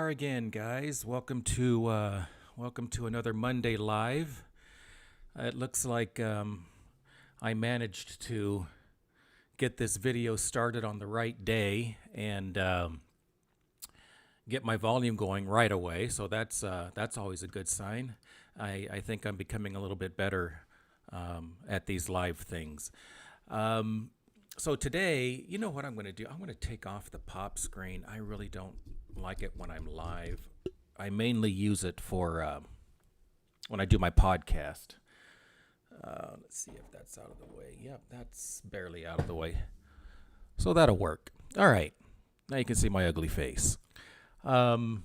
are again, guys. Welcome to another Monday Live. It looks like I managed to get this video started on the right day and get my volume going right away. So that's always a good sign. I think I'm becoming a little bit better at these live things. So today, you know what I'm going to do? I'm going to take off the pop screen. I really don't like it when I'm live. I mainly use it for when I do my podcast. Let's see if that's out of the way. Yep, that's barely out of the way. So that'll work. All right. Now you can see my ugly face. All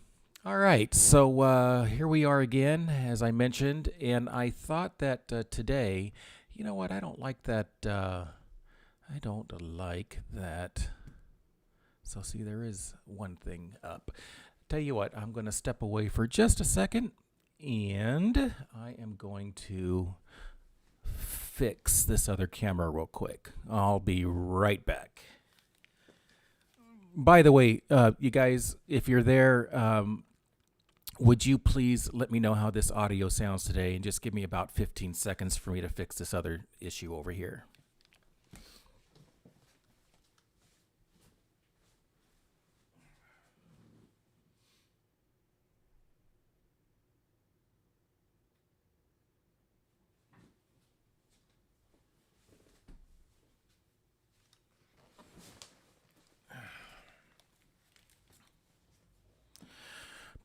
right. So here we are again, as I mentioned. And I thought that today, you know what? I don't like that. I don't like that. So see, there is one thing up. Tell you what, I'm going to step away for just a second, and I am going to fix this other camera real quick. I'll be right back. By the way, you guys, if you're there, would you please let me know how this audio sounds today, and just give me about 15 seconds for me to fix this other issue over here.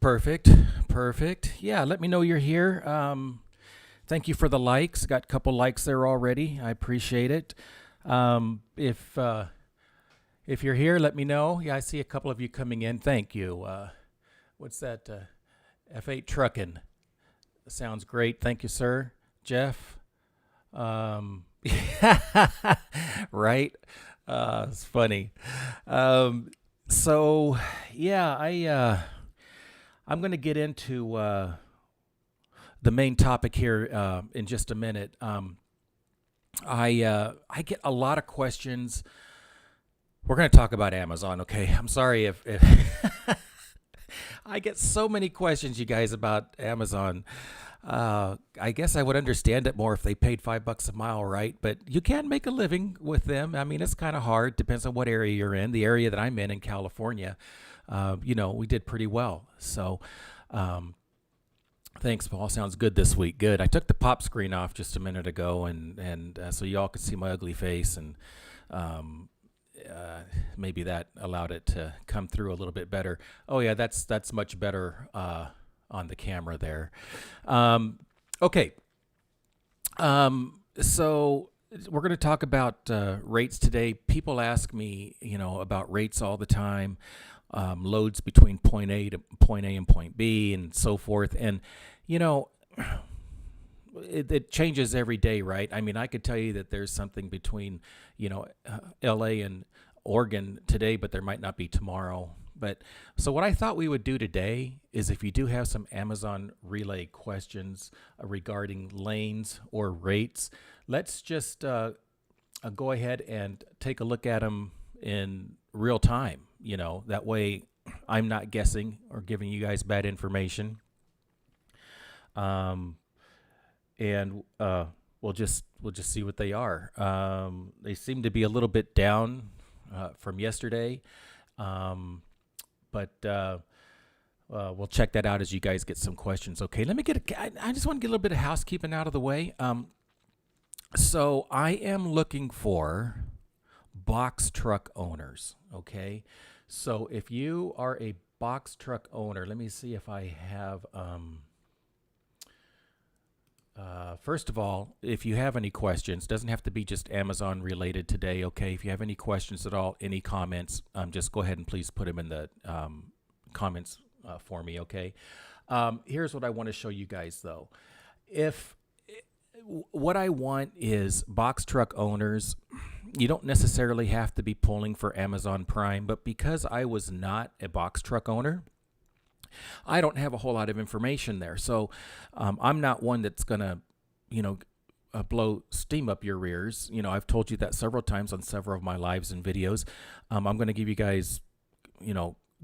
Perfect. Yeah, let me know you're here. Thank you for the likes. Got a couple likes there already. I appreciate it. If you're here, let me know. Yeah, I see a couple of you coming in. Thank you. What's that? F8 Truckin'. Sounds great. Thank you, sir. Jeff. Right? It's funny. So, yeah, I'm going to get into the main topic here in just a minute. I get a lot of questions. We're going to talk about Amazon, okay? I'm sorry if I get so many questions, you guys, about Amazon. I guess I would understand it more if they paid $5 a mile, right? But you can make a living with them. I mean, it's kind of hard. Depends on what area you're in. The area that I'm in California, we did pretty well. So, thanks, Paul. Sounds good this week. Good. I took the pop screen off just a minute ago, and so y'all could see my ugly face, and maybe that allowed it to come through a little bit better. Oh yeah, that's much better on the camera there. Okay. So we're going to talk about rates today. People ask me, about rates all the time. Loads between point A and point B and so forth. And, it changes every day, right? I mean, I could tell you that there's something between, LA and Oregon today, but there might not be tomorrow. But so what I thought we would do today is, if you do have some Amazon relay questions regarding lanes or rates, let's just go ahead and take a look at them in real time. That way I'm not guessing or giving you guys bad information. And we'll just see what they are. They seem to be a little bit down from yesterday. But we'll check that out as you guys get some questions. Okay, let me I just want to get a little bit of housekeeping out of the way. So I am looking for box truck owners. Okay, so if you are a box truck owner, let me see if I have, first of all, if you have any questions, doesn't have to be just Amazon related today. Okay, if you have any questions at all, any comments, just go ahead and please put them in the comments for me. Okay, here's what I want to show you guys though. What I want is box truck owners. You don't necessarily have to be pulling for Amazon Prime, but because I was not a box truck owner, I don't have a whole lot of information there. So I'm not one that's going to, blow steam up your rears. I've told you that several times on several of my lives and videos. I'm going to give you guys,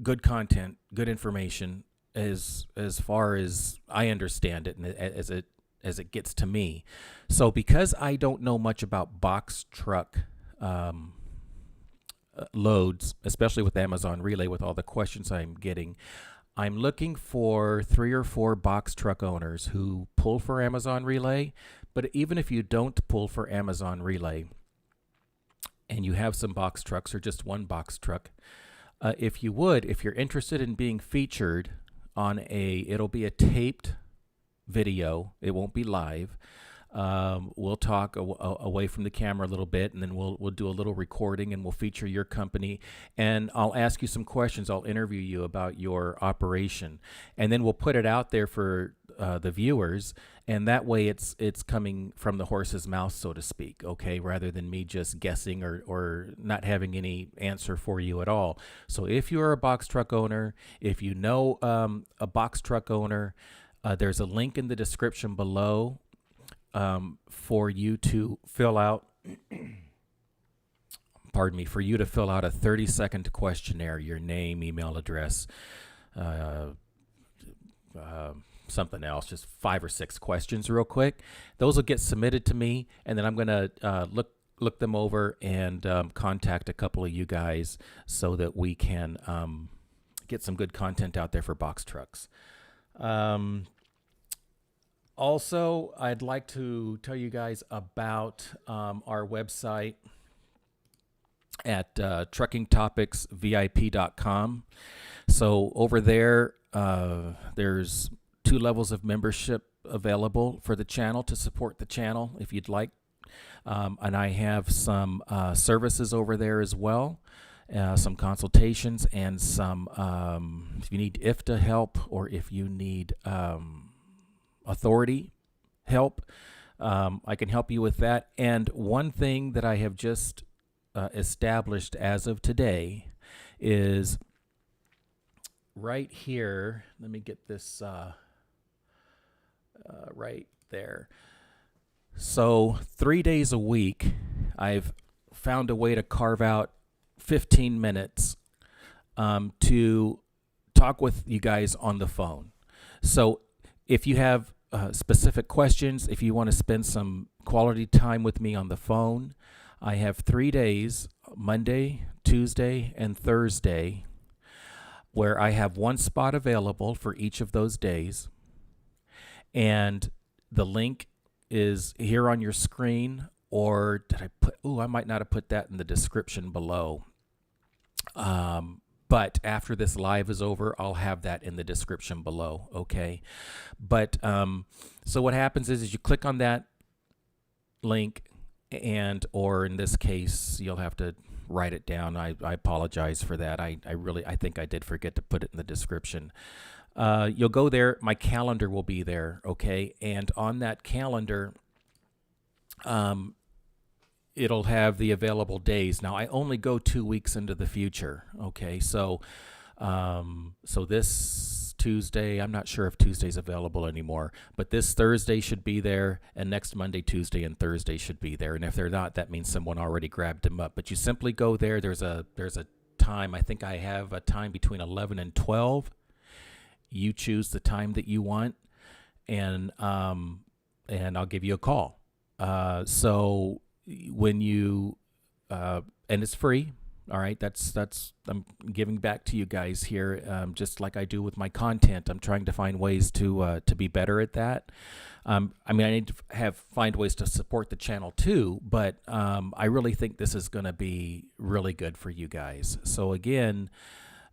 good content, good information as far as I understand it and as it gets to me. So because I don't know much about box truck loads, especially with Amazon Relay, with all the questions I'm getting, I'm looking for 3 or 4 box truck owners who pull for Amazon Relay. But even if you don't pull for Amazon Relay and you have some box trucks or just one box truck, if you're interested in being featured on it'll be a taped video. It won't be live. We'll talk away from the camera a little bit, and then we'll do a little recording, and we'll feature your company. And I'll ask you some questions. I'll interview you about your operation, and then we'll put it out there for the viewers. And that way, it's coming from the horse's mouth, so to speak. Okay, rather than me just guessing or not having any answer for you at all. So if you are a box truck owner, if you know a box truck owner, there's a link in the description below. For you to fill out, for you to fill out a 30-second questionnaire, your name, email address, something else, just 5 or 6 questions real quick. Those will get submitted to me, and then I'm going to look them over and contact a couple of you guys so that we can get some good content out there for box trucks. Also, I'd like to tell you guys about our website at truckingtopicsvip.com. So over there, there's 2 levels of membership available for the channel to support the channel if you'd like. And I have some services over there as well, some consultations and some, if you need IFTA help or if you need authority help, I can help you with that. And one thing that I have just established as of today is right here. Let me get this right there. So 3 days a week, I've found a way to carve out 15 minutes to talk with you guys on the phone. So if you have specific questions, if you want to spend some quality time with me on the phone, I have 3 days, Monday, Tuesday, and Thursday, where I have one spot available for each of those days. And the link is here on your screen, or I might not have put that in the description below. But after this live is over, I'll have that in the description below, okay? But so what happens is you click on that link, or in this case, you'll have to write it down. I apologize for that. I think I did forget to put it in the description. You'll go there. My calendar will be there, okay? And on that calendar, it'll have the available days. Now, I only go 2 weeks into the future, okay? So this Tuesday, I'm not sure if Tuesday's available anymore, but this Thursday should be there, and next Monday, Tuesday, and Thursday should be there. And if they're not, that means someone already grabbed them up. But you simply go there. There's a time. I think I have a time between 11 and 12. You choose the time that you want, and I'll give you a call. So when you and it's free, all right, that's I'm giving back to you guys here, just like I do with my content. I'm trying to find ways to be better at that. I need to find ways to support the channel too, but I really think this is going to be really good for you guys. So again,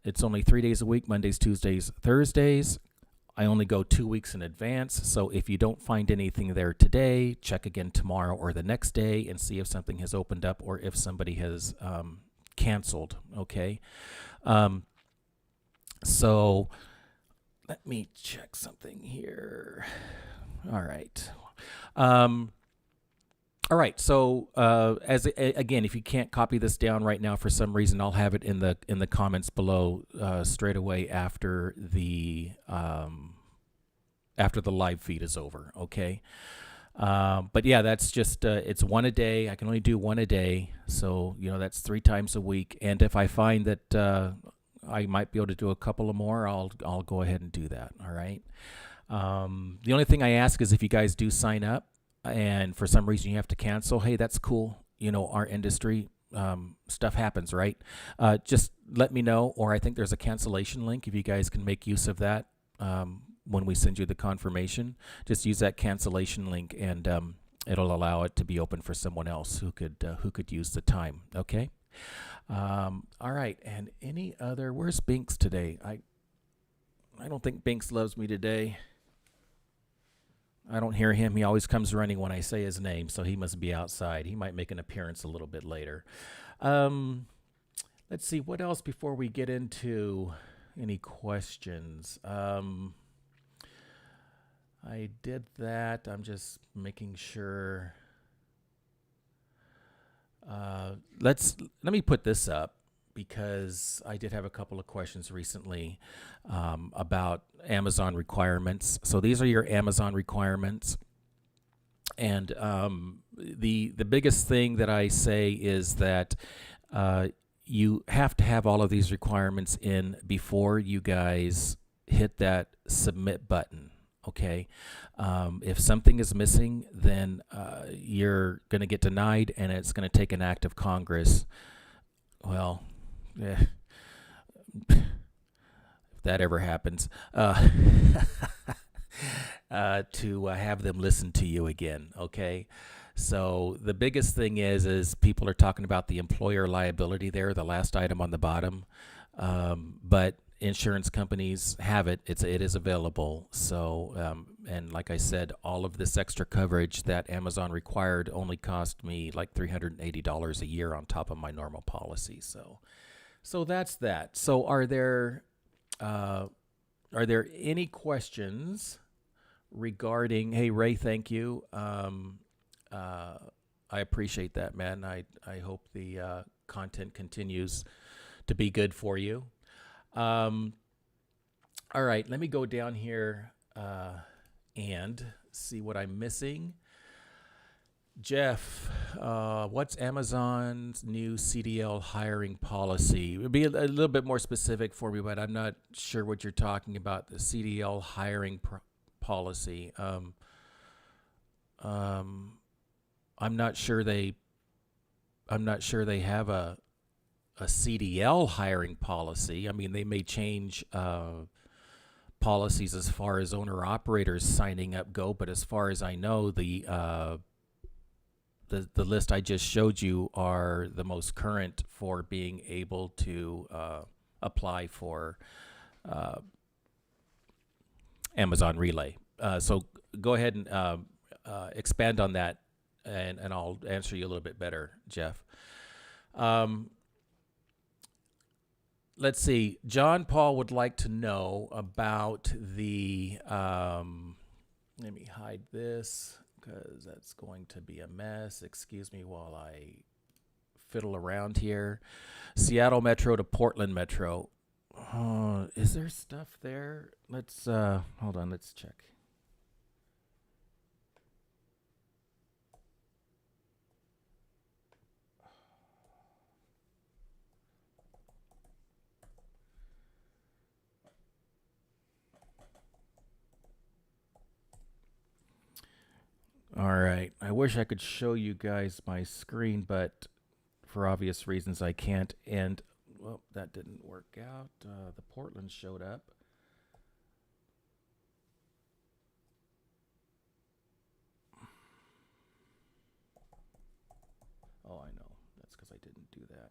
it's only 3 days a week, Mondays, Tuesdays, Thursdays. I only go 2 weeks in advance, so if you don't find anything there today, check again tomorrow or the next day and see if something has opened up or if somebody has canceled, okay? So let me check something here. All right. All right, so again, if you can't copy this down right now for some reason, I'll have it in the comments below straight away after the live feed is over. Okay, but yeah, that's just it's one a day. I can only do one a day, so that's 3 times a week. And if I find that I might be able to do a couple of more, I'll go ahead and do that. All right. The only thing I ask is if you guys do sign up and for some reason you have to cancel, hey, that's cool. Our industry, stuff happens, right? Just let me know, or I think there's a cancellation link if you guys can make use of that when we send you the confirmation. Just use that cancellation link, and it'll allow it to be open for someone else who could use the time. Okay. All right. And any other? Where's Binks today? I don't think Binks loves me today. I don't hear him. He always comes running when I say his name, so he must be outside. He might make an appearance a little bit later. Let's see, what else before we get into any questions? I did that. I'm just making sure. Let me put this up because I did have a couple of questions recently about Amazon requirements. So these are your Amazon requirements. And the biggest thing that I say is that you have to have all of these requirements in before you guys hit that submit button. Okay. If something is missing, then you're going to get denied, and it's going to take an act of Congress. Well, yeah, if that ever happens, to have them listen to you again. Okay. So the biggest thing is people are talking about the employer liability there, the last item on the bottom. But insurance companies have it. It is available. So, and like I said, all of this extra coverage that Amazon required only cost me like $380 a year on top of my normal policy. So that's that. So are there any questions regarding, hey, Ray, thank you. I appreciate that, man. I hope the content continues to be good for you. All right, let me go down here and see what I'm missing. Jeff, what's Amazon's new CDL hiring policy? It would be a little bit more specific for me, but I'm not sure what you're talking about, the CDL hiring policy. I'm not sure they have a CDL hiring policy. I mean, they may change policies as far as owner operators signing up go, but as far as I know, the list I just showed you are the most current for being able to apply for Amazon Relay. So go ahead and expand on that, and I'll answer you a little bit better, Jeff. Let's see. John Paul would like to know about the, let me hide this because that's going to be a mess. Excuse me while I fiddle around here. Seattle Metro to Portland Metro. Is there stuff there? Let's, hold on, let's check. All right. I wish I could show you guys my screen, but for obvious reasons I can't. And, well, that didn't work out. The Portland showed up. Oh, I know. That's because I didn't do that.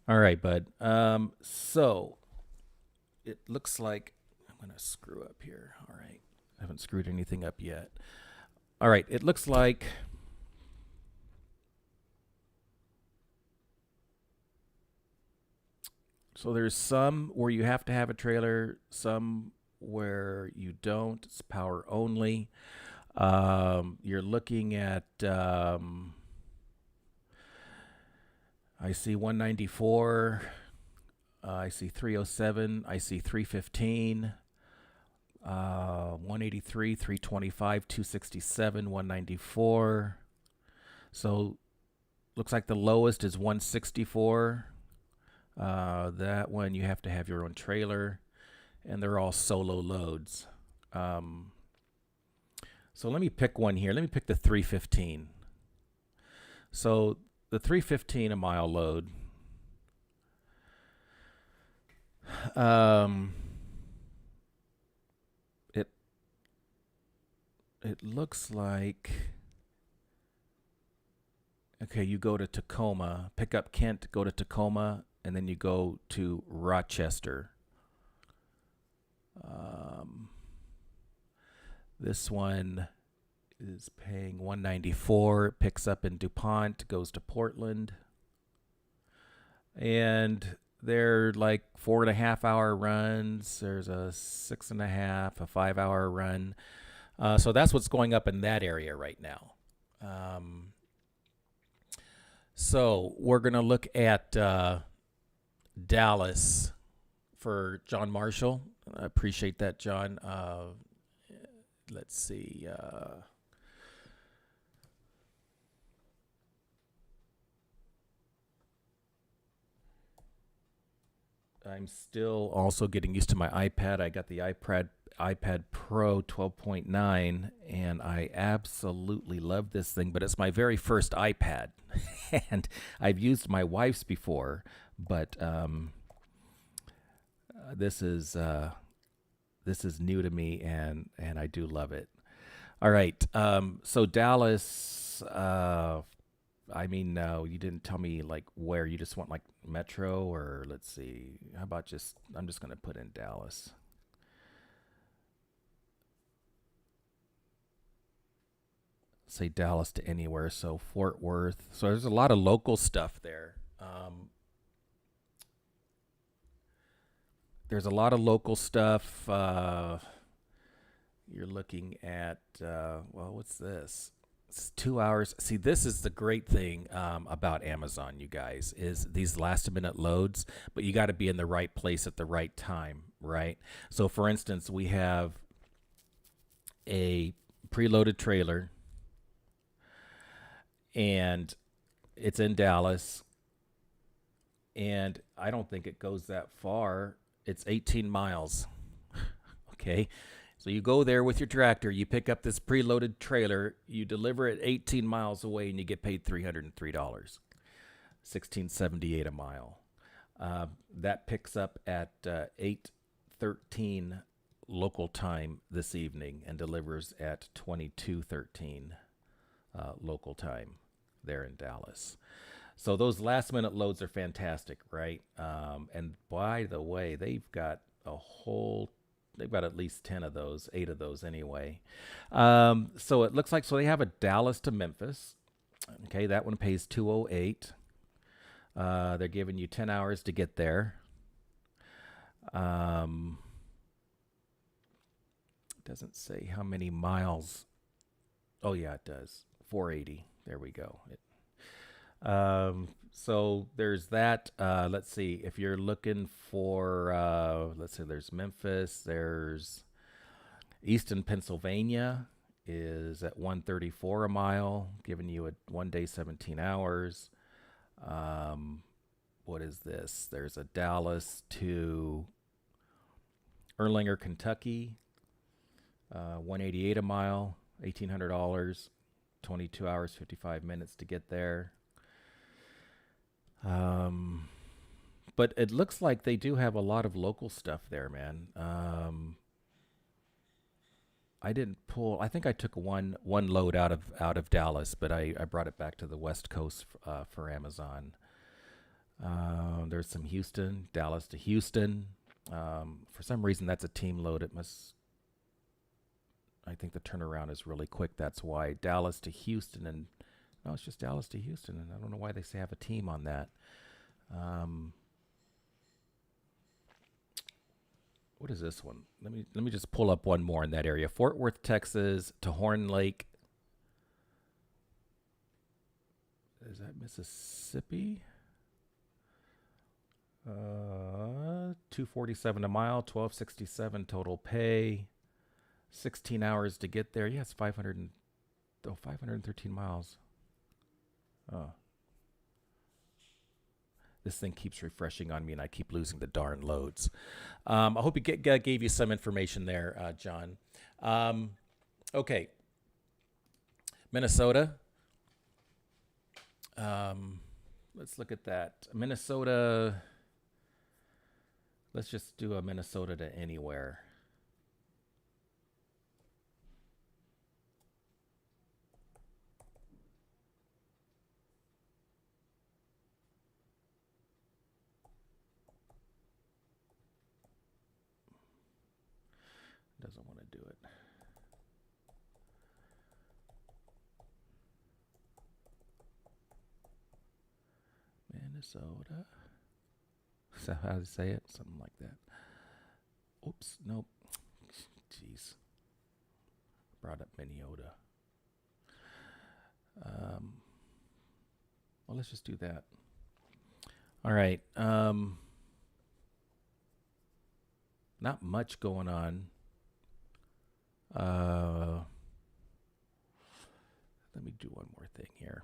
All right, bud. So it looks like I'm going to screw up here. All right. I haven't screwed anything up yet. All right, it looks like so there's some where you have to have a trailer, some where you don't. It's power only. You're looking at I see 194, I see 307, I see 315. 183, 325, 267, 194. So looks like the lowest is 164. That one you have to have your own trailer, and they're all solo loads. Um, so let me pick one here. Let me pick the 315. So the 315 a mile load. Um, it it looks like okay. You go to Tacoma, pick up Kent, go to Tacoma, and then you go to Rochester. Um, this one is paying 194. Picks up in DuPont, goes to Portland, and they're like 4.5 hour runs. There's a 6.5, a 5 hour run. So that's what's going up in that area right now. Um, so we're gonna look at Dallas for John Marshall. I appreciate that, John. Let's see. I'm still also getting used to my iPad. I got the iPad Pro 12.9, and I absolutely love this thing. But it's my very first iPad, and I've used my wife's before, but this is new to me, and I do love it. All right, so Dallas. I mean, no, you didn't tell me like where. You just want like Metro, or let's see. How about just? I'm just gonna put in Dallas. Say Dallas to anywhere. So Fort Worth. So there's a lot of local stuff there. There's a lot of local stuff. You're looking at well, what's this? It's 2 hours. See, this is the great thing about Amazon, you guys, is these last minute loads, but you got to be in the right place at the right time, right? So, for instance, we have a preloaded trailer, and it's in Dallas, and I don't think it goes that far. It's 18 miles. Okay. So you go there with your tractor, you pick up this preloaded trailer, you deliver it 18 miles away, and you get paid $303, 16.78 a mile. That picks up at 8:13 local time this evening and delivers at 22:13 local time there in Dallas. So those last minute loads are fantastic, right? And by the way, they've got at least 10 of those, 8 of those anyway. So it looks like, so they have a Dallas to Memphis. Okay, that one pays 208. They're giving you 10 hours to get there. Doesn't say how many miles. Oh yeah, it does. 480. There we go. So there's that. Let's see. If you're looking for, let's see, there's Memphis. There's Easton, Pennsylvania is at 134 a mile, giving you a 1 day, 17 hours. What is this? There's a Dallas to Erlanger, Kentucky, 188 a mile, $1,800, 22 hours, 55 minutes to get there. But it looks like they do have a lot of local stuff there, man. I didn't pull. I think I took one load out of Dallas, but I brought it back to the West Coast for Amazon. There's some Houston, Dallas to Houston. For some reason, that's a team load. It must. I think the turnaround is really quick. That's why Dallas to Houston, and no, it's just Dallas to Houston, and I don't know why they say have a team on that. What is this one? Let me just pull up one more in that area. Fort Worth, Texas to Horn Lake. Is that Mississippi? 247 a mile, 1267 total pay. 16 hours to get there. Yes, 513 miles. Oh. This thing keeps refreshing on me, and I keep losing the darn loads. I hope it gave you some information there, John. Okay. Minnesota. Let's look at that. Minnesota. Let's just do a Minnesota to anywhere. Doesn't want to do it. Minnesota. Is that how to say it? Something like that. Oops, nope. Jeez. Brought up Minnesota. Well, let's just do that. All right. Not much going on. Let me do one more thing here.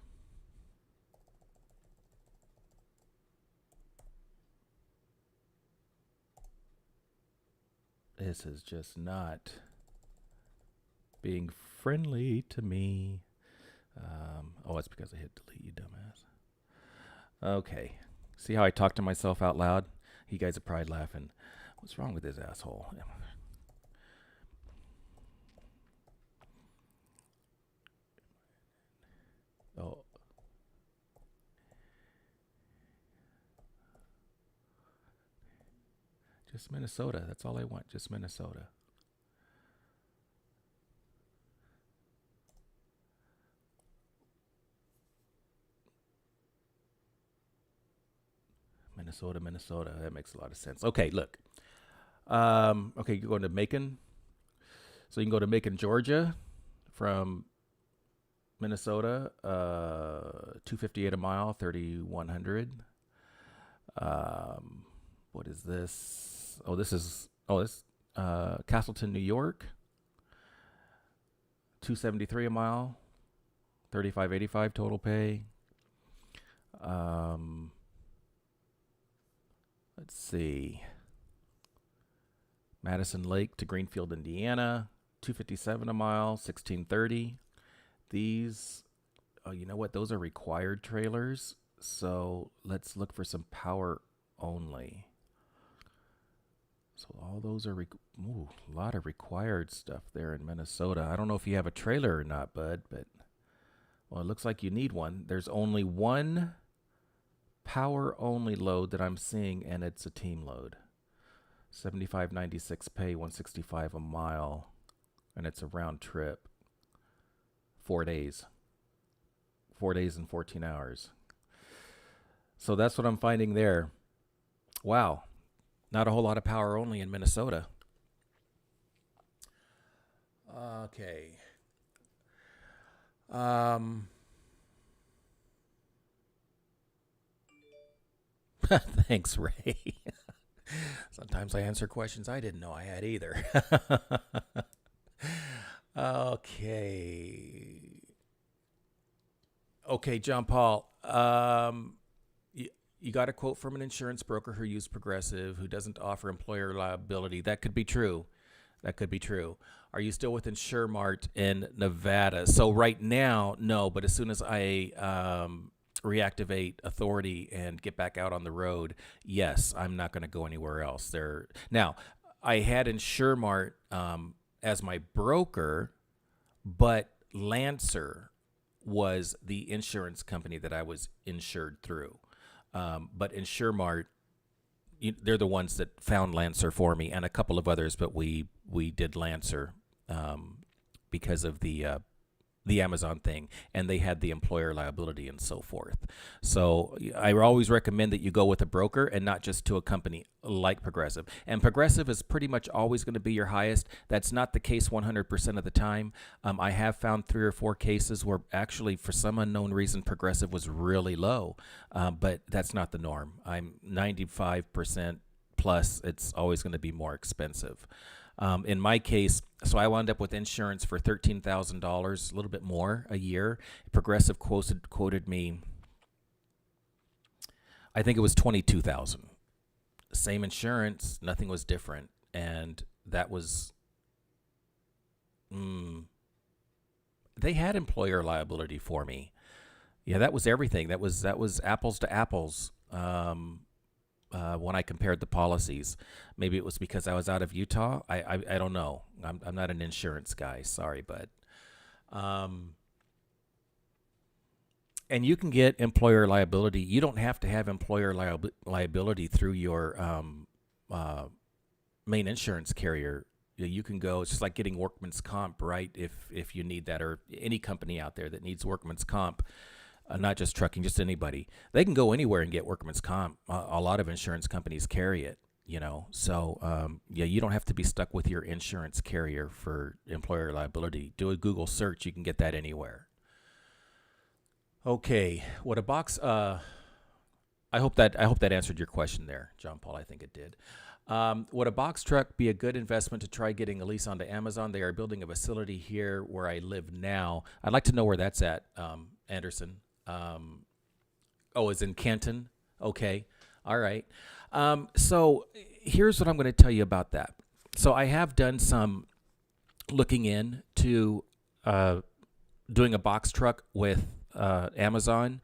This is just not being friendly to me. Oh, it's because I hit delete, you dumbass. Okay. See how I talk to myself out loud? You guys are probably laughing. What's wrong with this asshole? Oh. Just Minnesota. That's all I want. Just Minnesota. Minnesota. That makes a lot of sense. Okay, look. Okay, you're going to Macon. So you can go to Macon, Georgia from Minnesota, $258 a mile, 3,100. What is this? This Castleton, New York, $273 a mile, 3,585 total pay. Let's see. Madison Lake to Greenfield, Indiana, $257 a mile, 1,630. These, you know what? Those are required trailers. So let's look for some power only. So all those are, a lot of required stuff there in Minnesota. I don't know if you have a trailer or not, bud, but, well, it looks like you need one. There's only one power only load that I'm seeing, and it's a team load. $75.96 pay, $165 a mile, and it's a round trip. 4 days. 4 days and 14 hours. So that's what I'm finding there. Wow. Not a whole lot of power only in Minnesota. Okay. Thanks, Ray. Sometimes I answer questions I didn't know I had either. Okay. Okay, John Paul. You got a quote from an insurance broker who used Progressive, who doesn't offer employer liability. That could be true. That could be true. Are you still with InsureMart in Nevada? So right now, no. But as soon as I reactivate authority and get back out on the road, yes, I'm not going to go anywhere else. Now, I had InsureMart as my broker, but Lancer was the insurance company that I was insured through. But InsureMart, they're the ones that found Lancer for me, and a couple of others, but we did Lancer because of the Amazon thing, and they had the employer liability and so forth. So I always recommend that you go with a broker and not just to a company like Progressive. And Progressive is pretty much always going to be your highest. That's not the case 100% of the time. I have found 3 or 4 cases where actually for some unknown reason Progressive was really low, but that's not the norm. I'm 95% plus. It's always going to be more expensive. In my case, so I wound up with insurance for $13,000, a little bit more a year. Progressive quoted me, I think it was 22,000. Same insurance, nothing was different, and that was mm, they had employer liability for me. Yeah, that was everything. That was apples to apples. When I compared the policies, maybe it was because I was out of Utah. I don't know. I'm not an insurance guy. Sorry, bud. Um, and you can get employer liability. You don't have to have employer liability through your uh, main insurance carrier. You can go. It's just like getting workman's comp, right? If you need that, or any company out there that needs workman's comp, not just trucking, just anybody. They can go anywhere and get workman's comp. A lot of insurance companies carry it, So, yeah, you don't have to be stuck with your insurance carrier for employer liability. Do a Google search. You can get that anywhere. Okay. What a box. I hope that answered your question there, John Paul. I think it did. Would a box truck be a good investment to try getting a lease onto Amazon? They are building a facility here where I live now. I'd like to know where that's at, Anderson. Um, oh, it's in Canton. Okay. All right. So here's what I'm going to tell you about that. So I have done some looking into uh, doing a box truck with Amazon,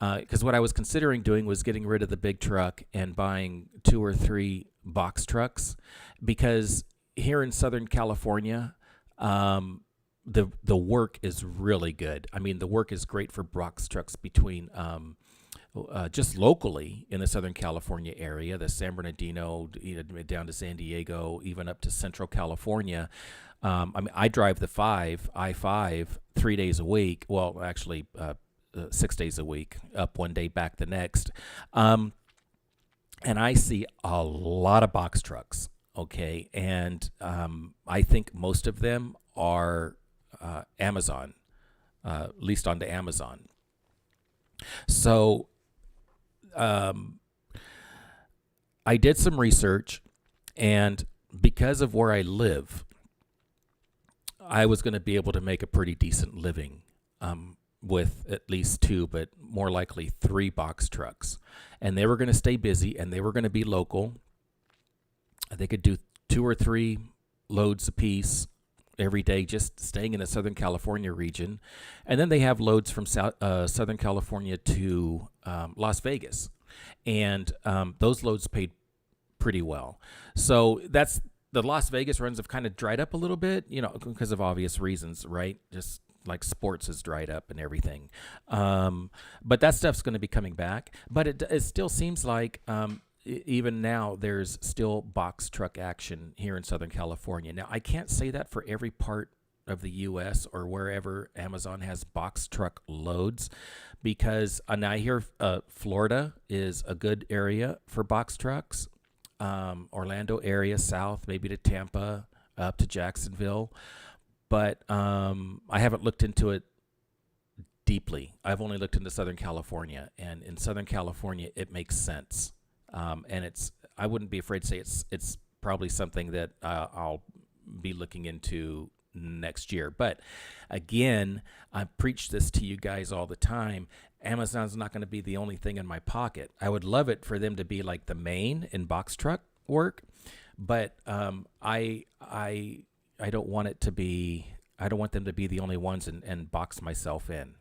because what I was considering doing was getting rid of the big truck and buying two or three box trucks, because here in Southern California, the work is really good. I mean, the work is great for box trucks between just locally in the Southern California area, the San Bernardino, down to San Diego, even up to Central California. I mean, I drive the I-5, 3 days a week. Well, actually, 6 days a week, up one day, back the next. And I see a lot of box trucks, okay? And I think most of them are Amazon, leased onto Amazon. So um, I did some research, and because of where I live, I was going to be able to make a pretty decent living with at least two, but more likely three box trucks. And they were going to stay busy, and they were going to be local. They could do two or three loads apiece every day, just staying in the Southern California region. And then they have loads from Southern California to Las Vegas. And those loads paid pretty well. So that's the Las Vegas runs have kind of dried up a little bit, because of obvious reasons, right? Just like sports has dried up and everything. But that stuff's going to be coming back. But it still seems like even now there's still box truck action here in Southern California. Now, I can't say that for every part of the U.S. or wherever Amazon has box truck loads, because and I hear Florida is a good area for box trucks. Orlando area, south, maybe to Tampa, up to Jacksonville. But I haven't looked into it deeply. I've only looked into Southern California, and in Southern California, it makes sense. And I wouldn't be afraid to say it's probably something that I'll be looking into next year. But again, I preach this to you guys all the time. Amazon's not going to be the only thing in my pocket. I would love it for them to be like the main in box truck work, but I don't want it to be. I don't want them to be the only ones and box myself in.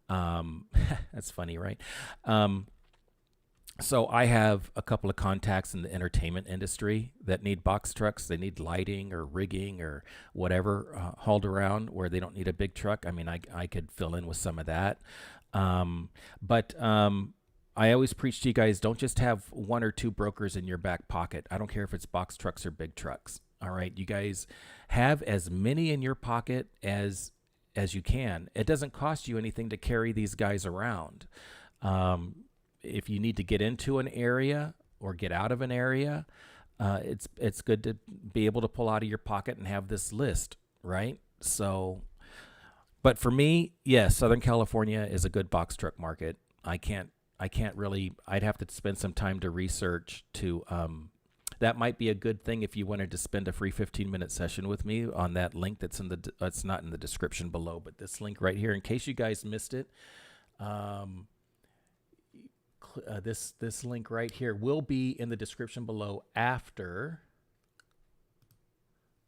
That's funny, right? So I have a couple of contacts in the entertainment industry that need box trucks. They need lighting or rigging or whatever hauled around where they don't need a big truck. I mean, I could fill in with some of that. But I always preach to you guys, don't just have one or two brokers in your back pocket. I don't care if it's box trucks or big trucks. All right, you guys have as many in your pocket as you can. It doesn't cost you anything to carry these guys around. If you need to get into an area or get out of an area, it's good to be able to pull out of your pocket and have this list, right? So, but for me, yes, Southern California is a good box truck market. I can't really. I'd have to spend some time to research to. That might be a good thing if you wanted to spend a free 15-minute session with me on that link that's it's not in the description below, but this link right here, in case you guys missed it. this link right here will be in the description below after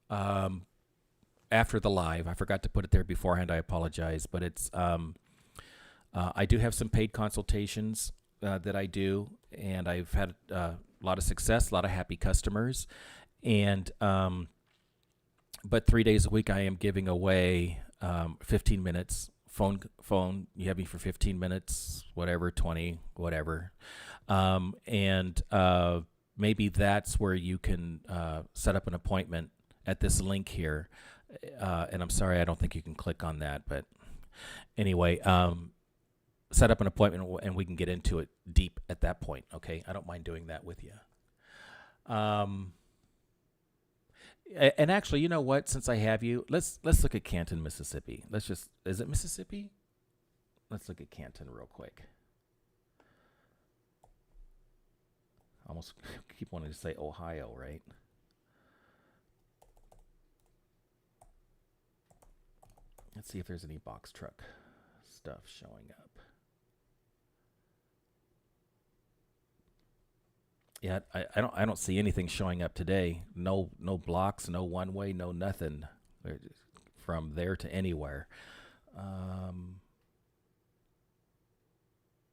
the live. I forgot to put it there beforehand. I apologize, but it's I do have some paid consultations that I do, and I've had a lot of success, a lot of happy customers, and but 3 days a week I am giving away 15 minutes phone. You have me for 15 minutes, whatever, 20, whatever, and maybe that's where you can set up an appointment at this link here. And I'm sorry, I don't think you can click on that, but anyway, set up an appointment and we can get into it deep at that point. Okay, I don't mind doing that with you. And actually, you know what? Since I have you, let's look at Canton, Mississippi. Is it Mississippi? Let's look at Canton real quick. Almost keep wanting to say Ohio, right? Let's see if there's any box truck stuff showing up. Yeah, I don't see anything showing up today. No blocks, no one way, no nothing from there to anywhere.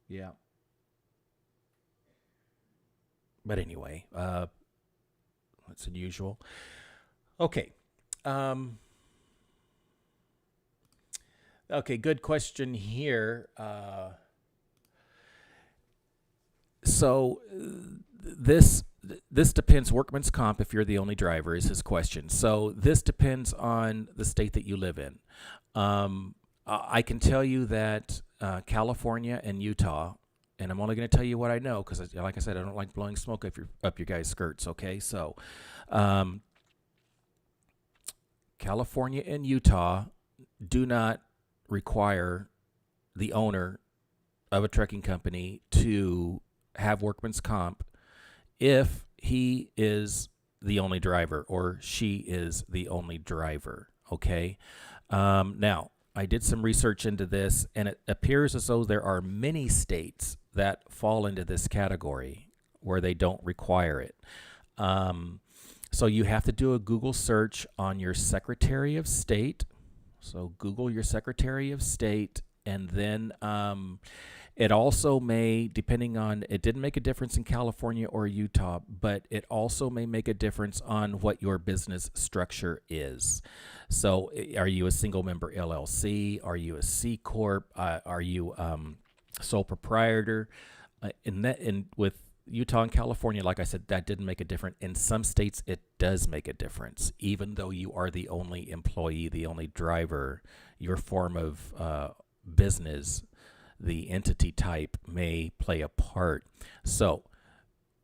Yeah. But anyway, that's unusual. Okay. Okay, good question here. So this depends. Workman's comp, if you're the only driver, is his question. So this depends on the state that you live in. I can tell you that California and Utah, and I'm only going to tell you what I know because, like I said, I don't like blowing smoke up your guys' skirts. Okay, so California and Utah do not require the owner of a trucking company to have workman's comp if he is the only driver or she is the only driver. Okay. Now, I did some research into this, and it appears as though there are many states that fall into this category where they don't require it. So you have to do a Google search on your Secretary of State. So Google your Secretary of State, and then it also may, depending on, it didn't make a difference in California or Utah, but it also may make a difference on what your business structure is. So are you a single member LLC? Are you a C Corp? Are you sole proprietor? And with Utah and California, like I said, that didn't make a difference. In some states, it does make a difference. Even though you are the only employee, the only driver, your form of business, the entity type may play a part. So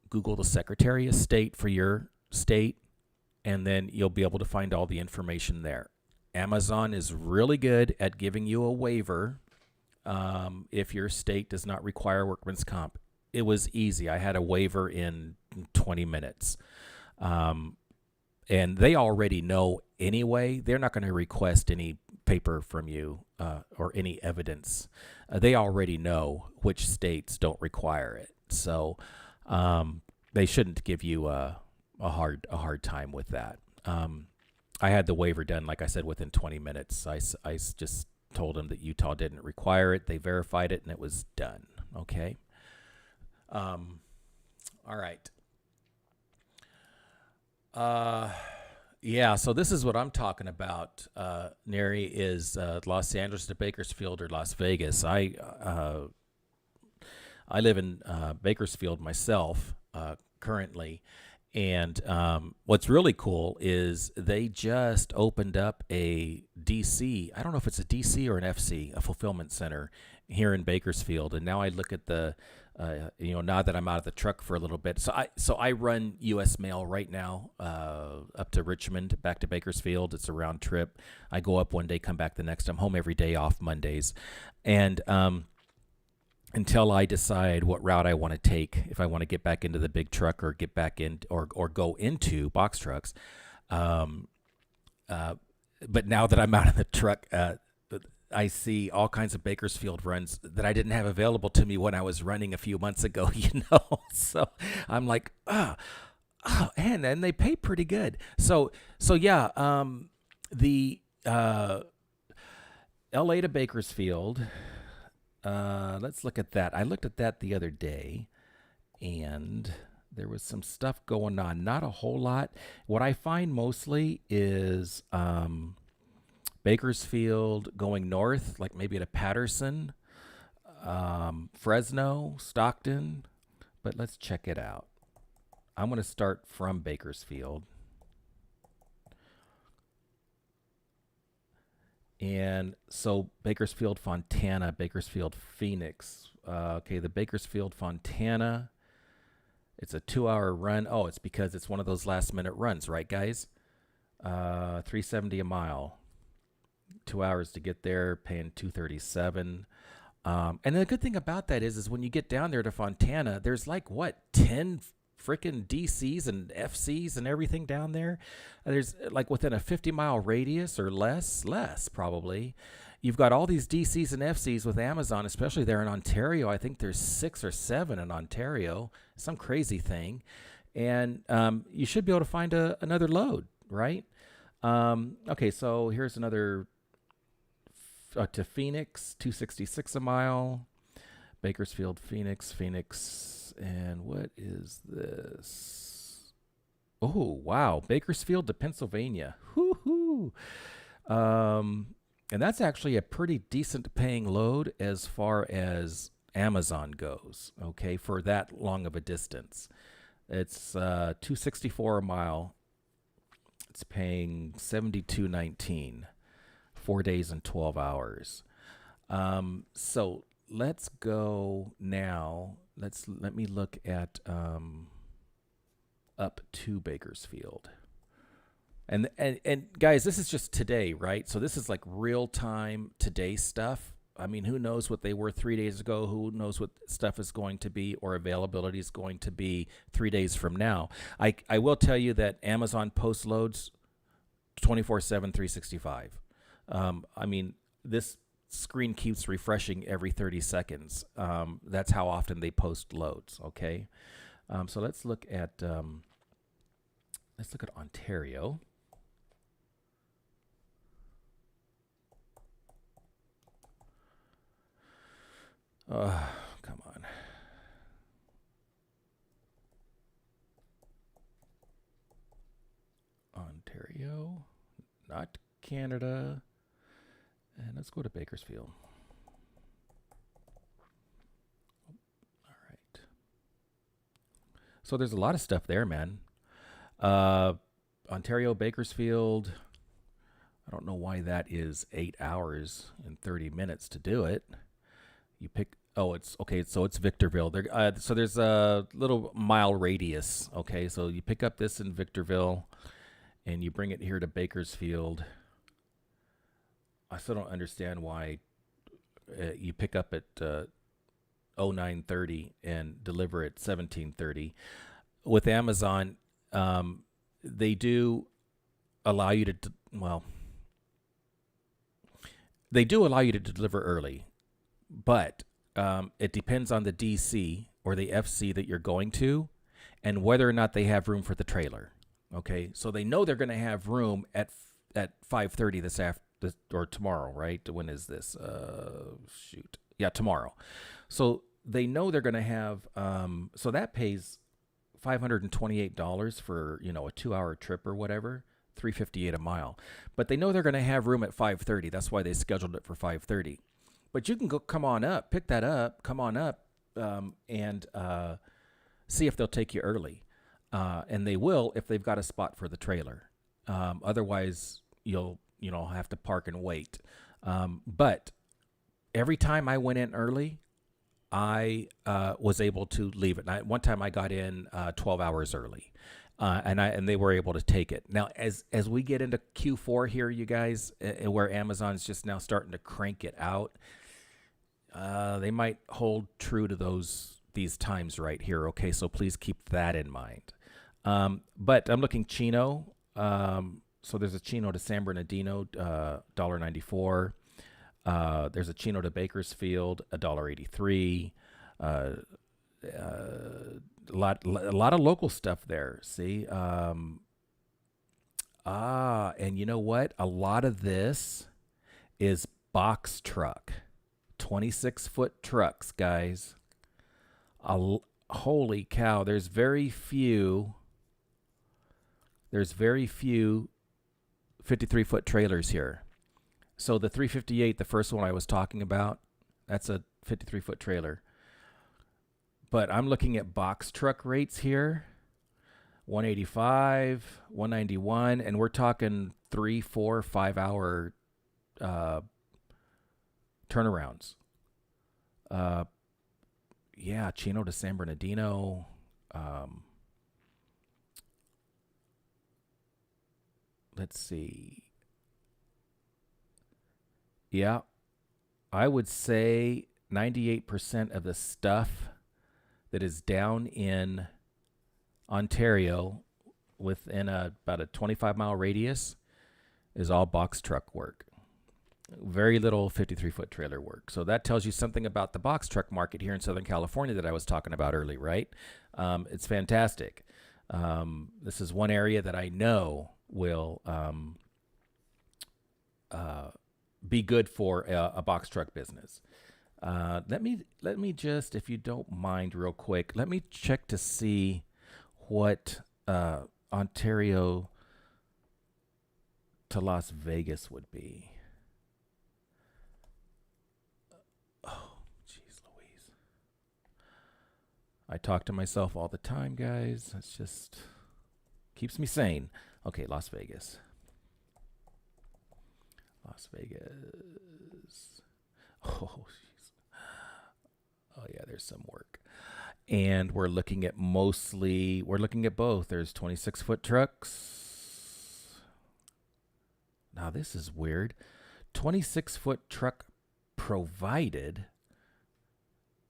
Google the Secretary of State for your state, and then you'll be able to find all the information there. Amazon is really good at giving you a waiver if your state does not require workman's comp. It was easy. I had a waiver in 20 minutes. And they already know anyway. They're not going to request any paper from you or any evidence. They already know which states don't require it. So they shouldn't give you a hard time with that. I had the waiver done, like I said, within 20 minutes. I just told them that Utah didn't require it. They verified it, and it was done. Okay. All right. Yeah, so this is what I'm talking about, Neri, is Los Angeles to Bakersfield or Las Vegas. I live in Bakersfield myself currently, and what's really cool is they just opened up a DC. I don't know if it's a DC or an FC, a fulfillment center here in Bakersfield, and now I look at the now that I'm out of the truck for a little bit. So I run U.S. mail right now up to Richmond, back to Bakersfield. It's a round trip. I go up one day, come back the next. I'm home every day, off Mondays. And until I decide what route I want to take, if I want to get back into the big truck or get back in or go into box trucks. But now that I'm out of the truck, I see all kinds of Bakersfield runs that I didn't have available to me when I was running a few months ago, So I'm like, and then they pay pretty good. So yeah, the LA to Bakersfield. Let's look at that. I looked at that the other day, and there was some stuff going on. Not a whole lot. What I find mostly is Bakersfield going north, like maybe to Patterson, Fresno, Stockton. But let's check it out. I'm going to start from Bakersfield. And so Bakersfield, Fontana, Bakersfield, Phoenix. Okay, the Bakersfield, Fontana. It's a 2-hour run. Oh, it's because it's one of those last minute runs, right, guys? $3.70 a mile. 2 hours to get there, paying $237. And the good thing about that is when you get down there to Fontana, there's like 10 freaking DCs and FCs and everything down there. There's like within a 50-mile radius or less probably. You've got all these DCs and FCs with Amazon, especially there in Ontario. I think there's 6 or 7 in Ontario, some crazy thing. And you should be able to find another load, right? Okay, so here's another to Phoenix, $266 a mile. Bakersfield, Phoenix, and what is this? Oh, wow, Bakersfield to Pennsylvania. Whoo-hoo. And that's actually a pretty decent paying load as far as Amazon goes, okay, for that long of a distance. It's $264 a mile. It's paying $72.19, 4 days and 12 hours. So let's go now. Let me look at up to Bakersfield. And guys, this is just today, right? So this is like real time today stuff. I mean, who knows what they were 3 days ago? Who knows what stuff is going to be or availability is going to be 3 days from now? I will tell you that Amazon post loads 24/7, 365. I mean, this screen keeps refreshing every 30 seconds. That's how often they post loads. Okay, so let's look at Ontario. Come on. Ontario, not Canada. And let's go to Bakersfield. All right. So there's a lot of stuff there, man. Ontario, Bakersfield. I don't know why that is 8 hours and 30 minutes to do it. You pick. Oh, it's okay. So it's Victorville. There. So there's a little mile radius. Okay. So you pick up this in Victorville, and you bring it here to Bakersfield. I still don't understand why you pick up at 09:30 and deliver at 17:30. With Amazon, they do allow you to, they do allow you to deliver early, but it depends on the DC or the FC that you're going to and whether or not they have room for the trailer. Okay, so they know they're going to have room at 5:30 this afternoon. Or tomorrow, right? When is this? Yeah, tomorrow. So they know they're going to have, so that pays $528 for, a 2-hour trip or whatever, $358 a mile. But they know they're going to have room at 5:30. That's why they scheduled it for 5:30. But you can come on up, pick that up, come on up, and see if they'll take you early. And they will if they've got a spot for the trailer. Otherwise, you'll have to park and wait. But every time I went in early, I was able to leave it. One time I got in 12 hours early, and they were able to take it. Now, as we get into Q4 here, you guys, where Amazon's just now starting to crank it out, they might hold true to these times right here. Okay, so please keep that in mind. But I'm looking Chino. So there's a Chino to San Bernardino, $1.94. There's a Chino to Bakersfield, $1.83. Uh, a lot of local stuff there. See, and you know what? A lot of this is box truck, 26-foot trucks, guys. Holy cow! There's very few 53-foot trailers here. So the 358, the first one I was talking about, that's a 53-foot trailer. But I'm looking at box truck rates here, 185, 191, and we're talking 3, 4, 5 hour turnarounds. Yeah, Chino to San Bernardino. Let's see. Yeah, I would say 98% of the stuff that is down in Ontario within about a 25-mile radius is all box truck work. Very little 53-foot trailer work. So that tells you something about the box truck market here in Southern California that I was talking about early, right? It's fantastic. This is one area that I know will be good for a box truck business. Let me just, if you don't mind, real quick, let me check to see what Ontario to Las Vegas would be. Oh, jeez Louise. I talk to myself all the time, guys. It's just keeps me sane. Okay, Las Vegas. Las Vegas. Oh, jeez. Oh, yeah, there's some work. And we're looking at both. There's 26-foot trucks. Now, this is weird. 26-foot truck provided.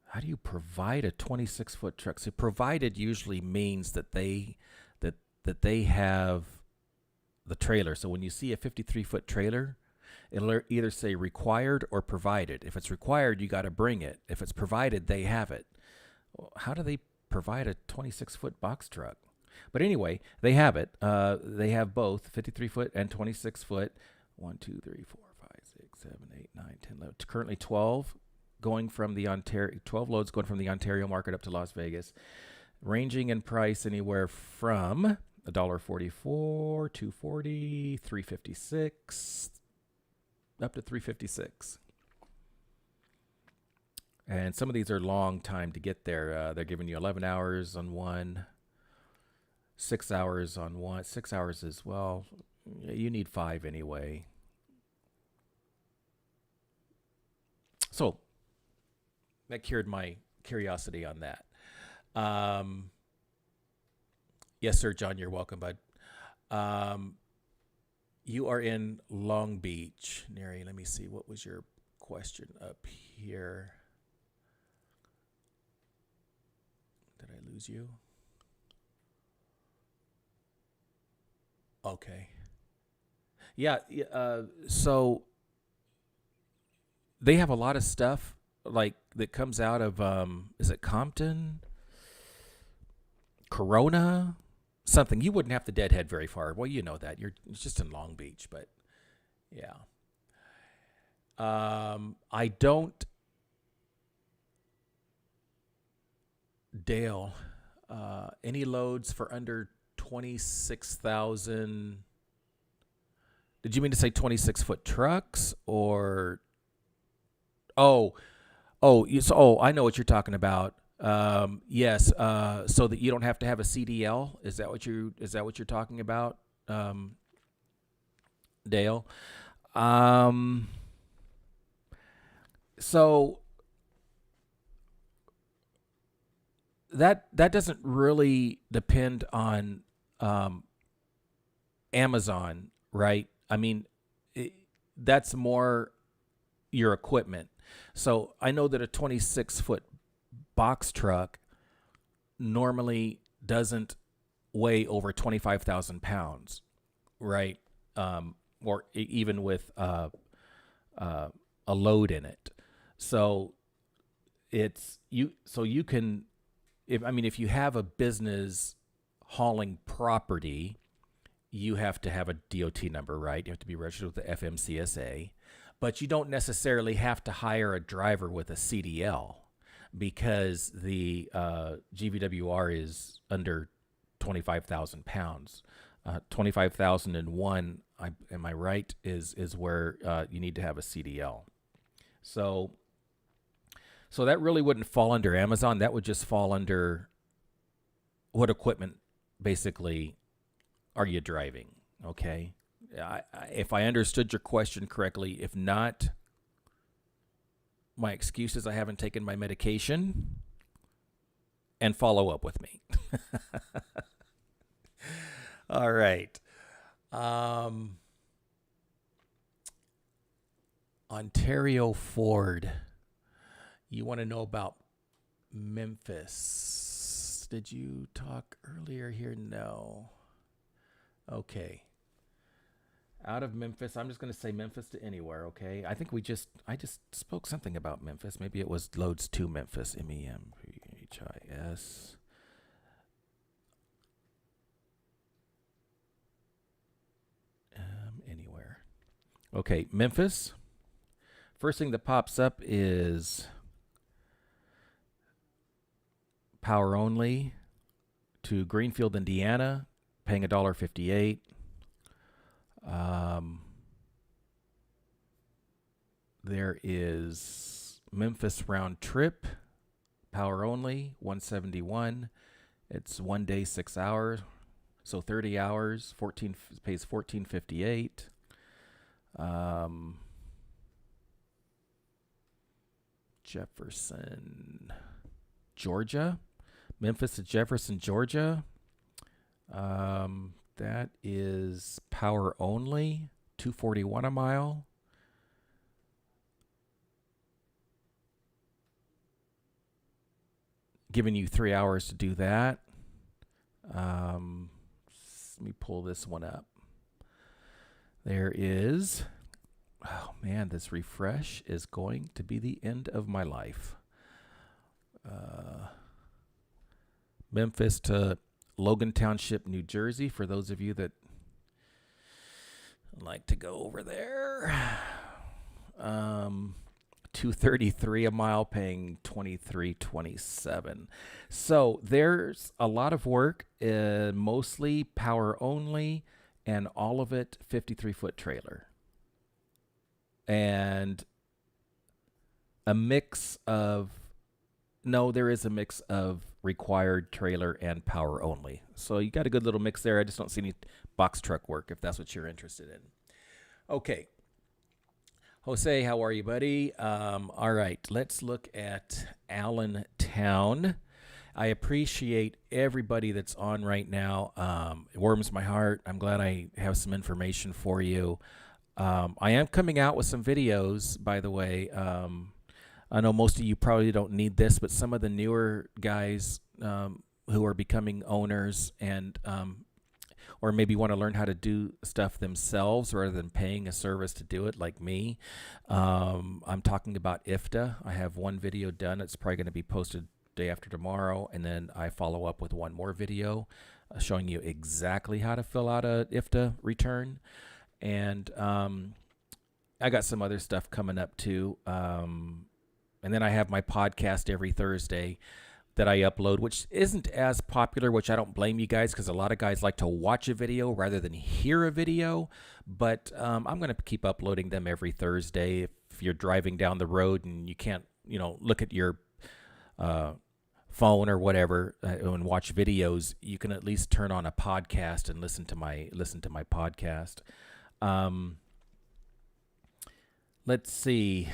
How do you provide a 26-foot truck? So provided usually means that they have the trailer. So when you see a 53-foot trailer, it'll either say required or provided. If it's required, you got to bring it. If it's provided, they have it. How do they provide a 26-foot box truck? But anyway, they have it. They have both 53-foot and 26-foot. 1, 2, 3, 4, 5, 6, 7, 8, 9, 10, 11. Currently 12 going from the 12 loads going from the Ontario market up to Las Vegas, ranging in price anywhere from $1.44, $2.40, $3.56, up to $3.56. And some of these are long time to get there. They're giving you 11 hours on one, 6 hours on one. 6 hours as well. You need 5 anyway. So that cured my curiosity on that. Yes, sir, John, you're welcome, bud. You are in Long Beach. Neri, let me see. What was your question up here? Did I lose you? Okay. Yeah, so they have a lot of stuff like that comes out of, is it Compton? Corona? Something. You wouldn't have to deadhead very far. Well, you know that. It's just in Long Beach, but yeah. I don't, Dale, any loads for under 26,000. Did you mean to say 26-foot trucks or? I know what you're talking about. Yes. So that you don't have to have a CDL. Is that what you're talking about, Dale? So that doesn't really depend on Amazon, right? I mean, that's more your equipment. So I know that a 26-foot box truck normally doesn't weigh over 25,000 pounds, right? Or even with a load in it. So it's you. So you can, if you have a business hauling property, you have to have a DOT number, right? You have to be registered with the FMCSA, but you don't necessarily have to hire a driver with a CDL because the GVWR is under 25,000 pounds. 25,001, am I right, is where you need to have a CDL. So that really wouldn't fall under Amazon. That would just fall under what equipment basically are you driving? Okay. If I understood your question correctly, if not, my excuse is I haven't taken my medication, and follow up with me. All right. Ontario Ford. You want to know about Memphis. Did you talk earlier here? No. Okay. Out of Memphis, I'm just going to say Memphis to anywhere, okay? I think I just spoke something about Memphis. Maybe it was loads to Memphis, MEMPHIS. Anywhere. Okay, Memphis. First thing that pops up is power only to Greenfield, Indiana, paying $1.58. There is Memphis round trip, power only, 171. It's 1 day, 6 hours, so 30 hours. Pays $14.58. Jefferson, Georgia, Memphis to Jefferson, Georgia. That is power only, $2.41 a mile. Giving you 3 hours to do that. Let me pull this one up. There is, oh man, this refresh is going to be the end of my life. Memphis to Logan Township, New Jersey, for those of you that like to go over there. $2.33 a mile, paying $23.27. So there's a lot of work, mostly power only, and all of it 53-foot trailer. And a mix of, no, there is a mix of required trailer and power only. So you got a good little mix there. I just don't see any box truck work if that's what you're interested in. Okay. Jose, how are you, buddy? All right, let's look at Allentown. I appreciate everybody that's on right now. It warms my heart. I'm glad I have some information for you. I am coming out with some videos, by the way. I know most of you probably don't need this, but some of the newer guys who are becoming owners and or maybe want to learn how to do stuff themselves rather than paying a service to do it, like me. I'm talking about IFTA. I have one video done. It's probably going to be posted day after tomorrow, and then I follow up with one more video showing you exactly how to fill out a IFTA return. And I got some other stuff coming up too. And then I have my podcast every Thursday that I upload, which isn't as popular, which I don't blame you guys, because a lot of guys like to watch a video rather than hear a video. But I'm going to keep uploading them every Thursday. If you're driving down the road and you can't, look at your phone or whatever and watch videos, you can at least turn on a podcast and listen to my podcast. Let's see.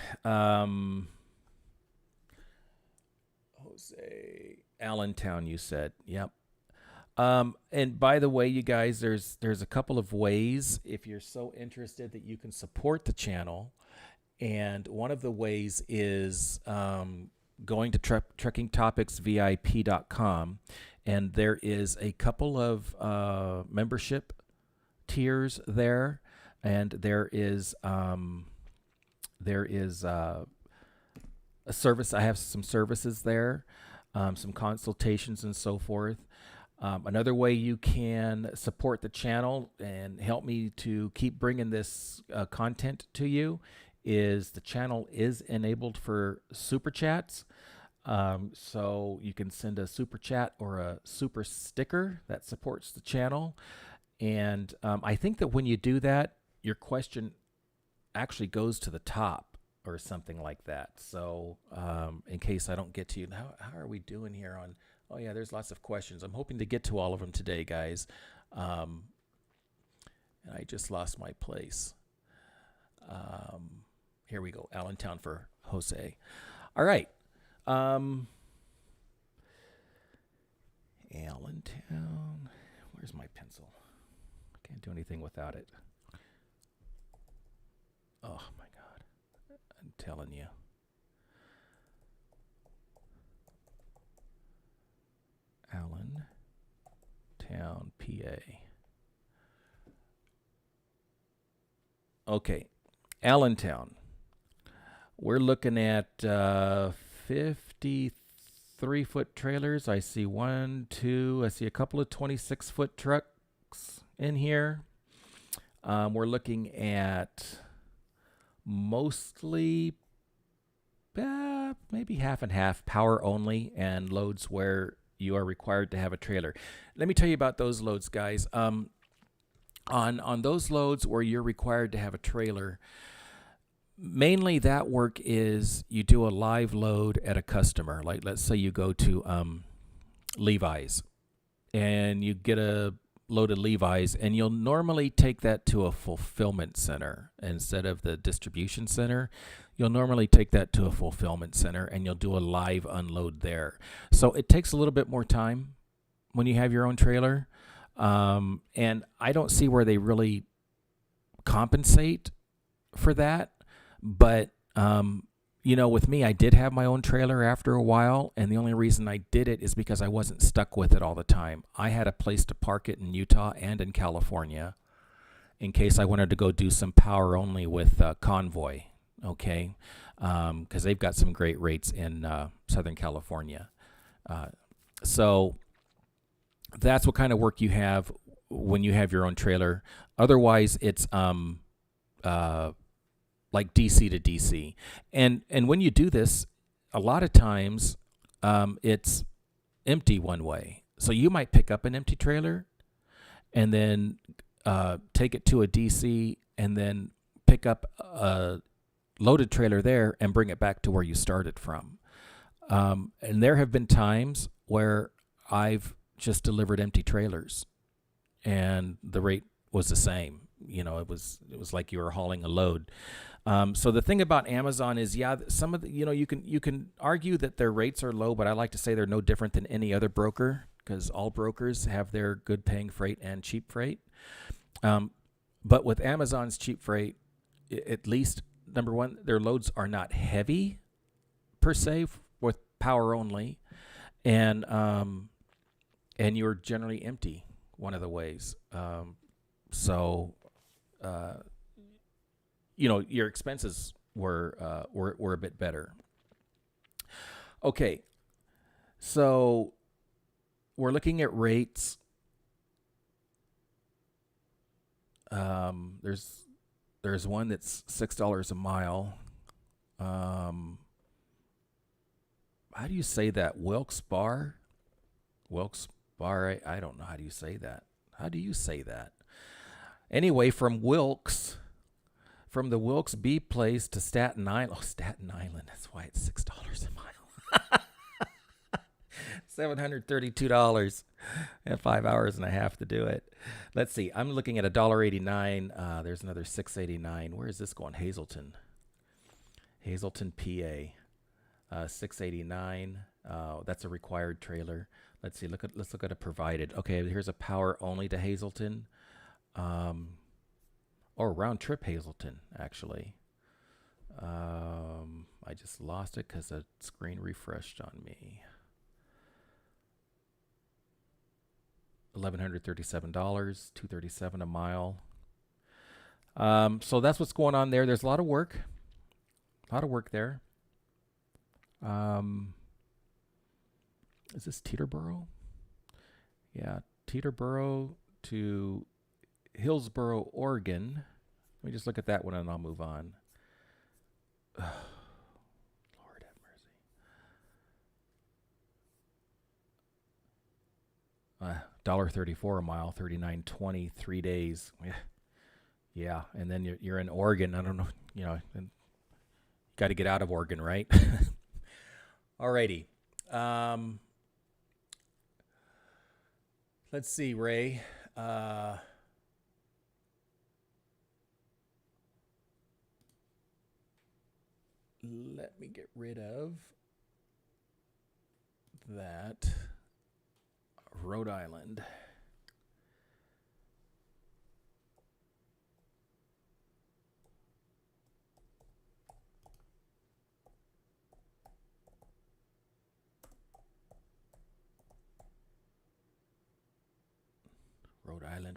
Jose, Allentown, you said. Yep. And by the way, you guys, there's a couple of ways if you're so interested that you can support the channel. And one of the ways is going to truckingtopicsvip.com, and there is a couple of membership tiers there, and there is There is a service. I have some services there, some consultations and so forth. Another way you can support the channel and help me to keep bringing this content to you is the channel is enabled for super chats. So you can send a super chat or a super sticker that supports the channel. And I think that when you do that, your question actually goes to the top or something like that. So in case I don't get to you, how are we doing here on? Oh yeah, there's lots of questions. I'm hoping to get to all of them today, guys. And I just lost my place. Here we go. Allentown for Jose. All right. Allentown. Where's my pencil? I can't do anything without it. Oh my God. I'm telling you. Allentown, PA. Okay. Allentown. We're looking at 53-foot trailers. I see one, two. I see a couple of 26-foot trucks in here. We're looking at mostly maybe half and half, power only, and loads where you are required to have a trailer. Let me tell you about those loads, guys. On those loads where you're required to have a trailer, mainly that work is you do a live load at a customer. Like let's say you go to Levi's and you get a load of Levi's, and you'll normally take that to a fulfillment center instead of the distribution center. You'll normally take that to a fulfillment center and you'll do a live unload there. So it takes a little bit more time when you have your own trailer. And I don't see where they really compensate for that. But, with me, I did have my own trailer after a while. And the only reason I did it is because I wasn't stuck with it all the time. I had a place to park it in Utah and in California in case I wanted to go do some power only with Convoy. Okay. Because they've got some great rates in Southern California. So that's what kind of work you have when you have your own trailer. Otherwise, it's like DC to DC. And when you do this, a lot of times it's empty one way. So you might pick up an empty trailer and then take it to a DC and then pick up a loaded trailer there and bring it back to where you started from. And there have been times where I've just delivered empty trailers and the rate was the same. It was like you were hauling a load. So the thing about Amazon is, some of the, you can argue that their rates are low, but I like to say they're no different than any other broker because all brokers have their good paying freight and cheap freight. But with Amazon's cheap freight, at least number one, their loads are not heavy per se with power only. And you're generally empty one of the ways. Your expenses were a bit better. Okay, so we're looking at rates. There's one that's $6 a mile. How do you say that? Wilkes Bar? I don't know how do you say that. How do you say that? Anyway, from the Wilkes B place to Staten Island. Oh, Staten Island. That's why it's $6 a mile. $732 and 5 hours and a half to do it. Let's see. I'm looking at $1.89. There's another $6.89. Where is this going? Hazleton, PA. $6.89. That's a required trailer. Let's see. Let's look at a provided. Okay, here's a power only to Hazleton. Or round trip Hazleton, actually. I just lost it because the screen refreshed on me. $1,137, $237 a mile. So that's what's going on there. There's a lot of work. A lot of work there. Is this Teterboro? Yeah, Teterboro to Hillsboro, Oregon. Let me just look at that one and I'll move on. Lord have mercy. $1.34 a mile, $39.20, 3 days. Yeah, and then you're in Oregon. I don't know, and got to get out of Oregon, right? Alrighty. Let's see, Ray. Let me get rid of that. Rhode Island.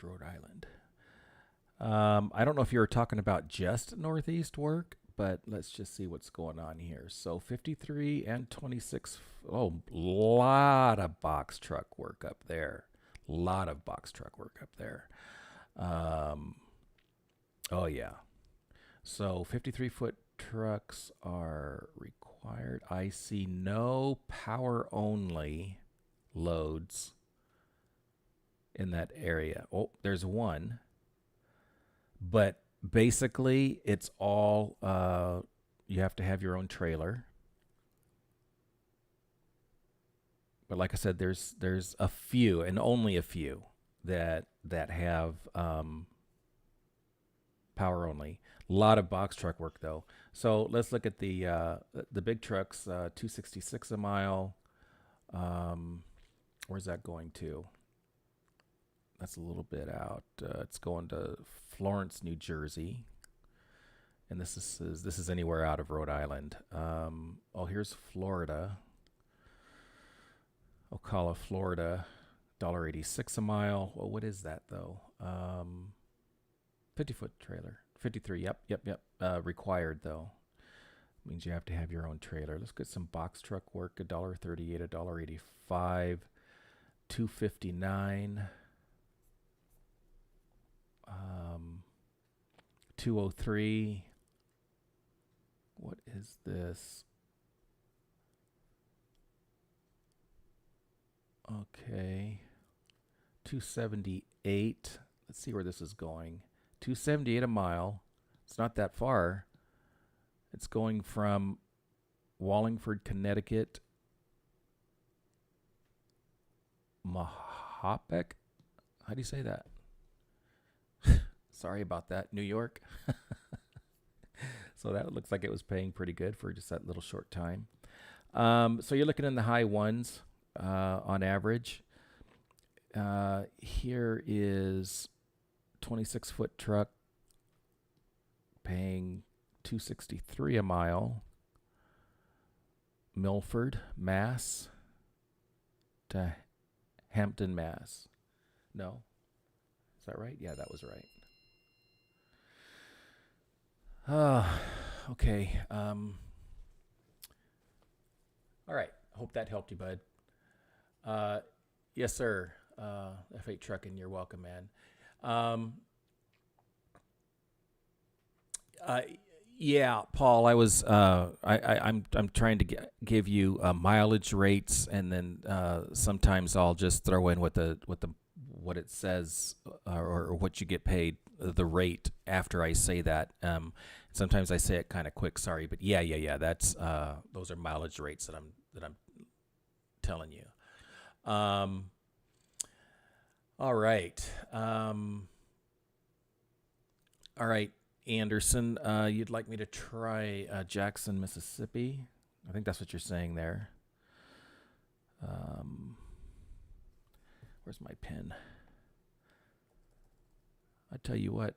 Rhode Island. I don't know if you were talking about just Northeast work, but let's just see what's going on here. So 53 and 26. Oh, lot of box truck work up there. Lot of box truck work up there. Oh, yeah. So 53-foot trucks are required. I see no power only loads in that area. Oh, there's one. But basically, it's all, you have to have your own trailer. But like I said, there's a few, and only a few, that have power only. A lot of box truck work, though. So let's look at the big trucks, 266 a mile. Where's that going to? That's a little bit out. It's going to Florence, New Jersey, and this is anywhere out of Rhode Island. Oh, here's Florida. Ocala, Florida, $1.86 a mile. Well, what is that though? 50-foot trailer, 53. Yep. Required though. Means you have to have your own trailer. Let's get some box truck work. $1.38, $1.85, $2.59. 203. What is this? Okay. 278. Let's see where this is going. 278 a mile. It's not that far. It's going from Wallingford, Connecticut. Mahopac? How do you say that? Sorry about that. New York. So that looks like it was paying pretty good for just that little short time. So you're looking in the high ones on average. Here is 26-foot truck paying $2.63 a mile. Milford, Mass to Hampton, Mass. No? Is that right? Yeah, that was right. Okay. All right. Hope that helped you, bud. Yes, sir. F8 Trucking, you're welcome, man. Yeah, Paul, I was I'm trying to give you mileage rates, and then sometimes I'll just throw in what it says or what you get paid, the rate after I say that. Sometimes I say it kind of quick, sorry, but yeah. That's those are mileage rates that I'm telling you. All right. All right, Anderson, you'd like me to try Jackson, Mississippi? I think that's what you're saying there. Where's my pen? I tell you what,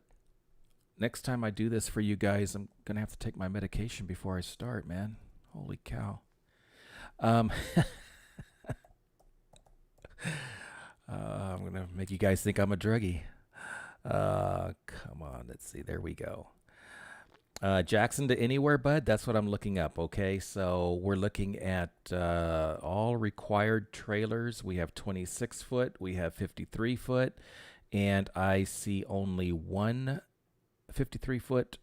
next time I do this for you guys, I'm going to have to take my medication before I start, man. Holy cow. I'm going to make you guys think I'm a druggie. Come on, let's see. There we go. Jackson to anywhere, bud. That's what I'm looking up. Okay, so we're looking at all required trailers. We have 26 foot, we have 53 foot, and I see only one 53 foot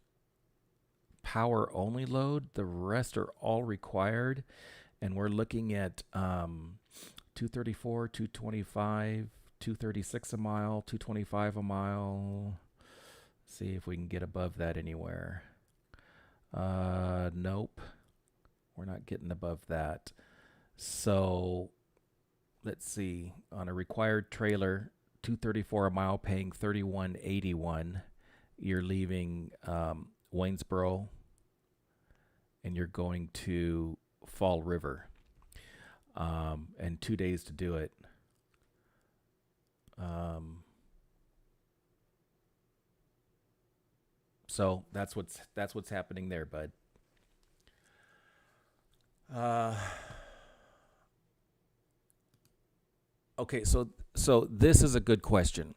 power only load. The rest are all required, and we're looking at 234, 225, 236 a mile, 225 a mile. See if we can get above that anywhere. Nope. We're not getting above that. So let's see. On a required trailer, 234 a mile, paying 31.81. You're leaving Waynesboro, and you're going to Fall River, and 2 days to do it. So that's what's happening there, bud. Uh, okay, so this is a good question,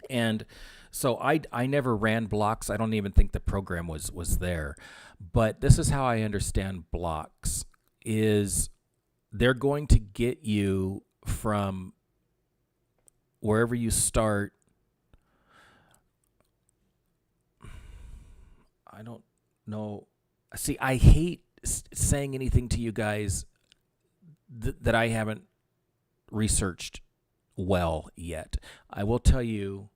and so I never ran blocks. I don't even think the program was there, but this is how I understand blocks: is they're going to get you from wherever you start. I don't know. See, I hate saying anything to you guys that I haven't researched well yet. I will tell you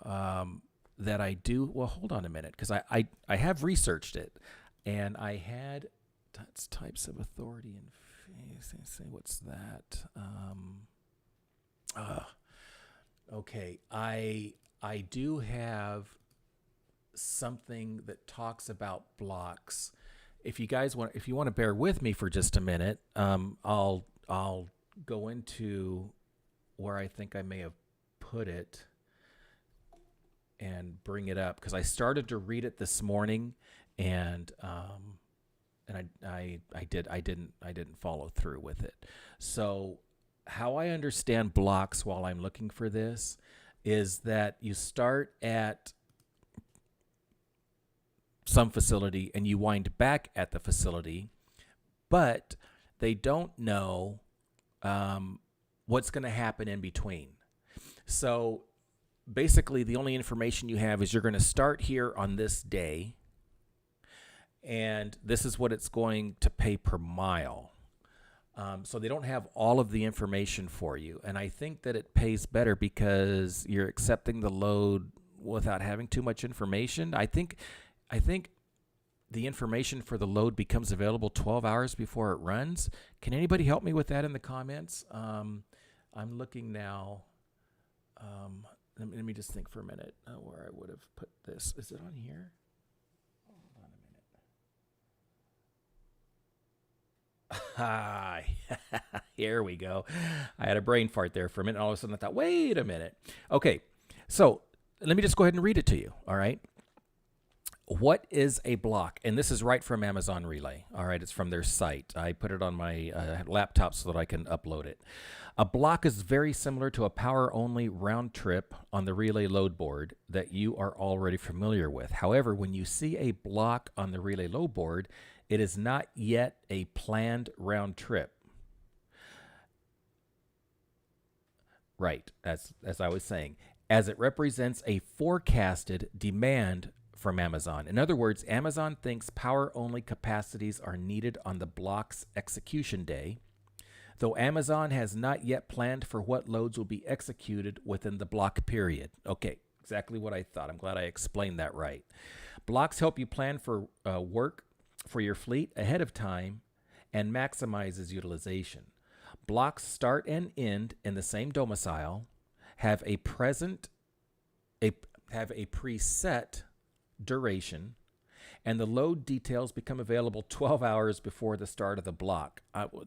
that I do. Well, hold on a minute, because I have researched it, and I had that's types of authority and say what's that? Okay, I do have something that talks about blocks. If you want to bear with me for just a minute, I'll go into where I think I may have put it and bring it up, because I started to read it this morning, and I didn't follow through with it. So how I understand blocks while I'm looking for this is that you start at some facility and you wind back at the facility, but they don't know what's going to happen in between. So basically, the only information you have is you're going to start here on this day, and this is what it's going to pay per mile. So they don't have all of the information for you, and I think that it pays better because you're accepting the load without having too much information. I think the information for the load becomes available 12 hours before it runs. Can anybody help me with that in the comments? I'm looking now. Let me just think for a minute where I would have put this. Is it on here? Hold on a minute. Here we go. I had a brain fart there for a minute. All of a sudden I thought, wait a minute. Okay, so let me just go ahead and read it to you, all right? What is a block? And this is right from Amazon Relay. All right, it's from their site. I put it on my laptop so that I can upload it. A block is very similar to a power-only round trip on the Relay load board that you are already familiar with. However, when you see a block on the Relay load board, it is not yet a planned round trip. Right, as I was saying, as it represents a forecasted demand from Amazon. In other words, Amazon thinks power-only capacities are needed on the block's execution day, though Amazon has not yet planned for what loads will be executed within the block period. Okay, exactly what I thought. I'm glad I explained that right. Blocks help you plan for work for your fleet ahead of time and maximizes utilization. Blocks start and end in the same domicile, have a preset duration, and the load details become available 12 hours before the start of the block.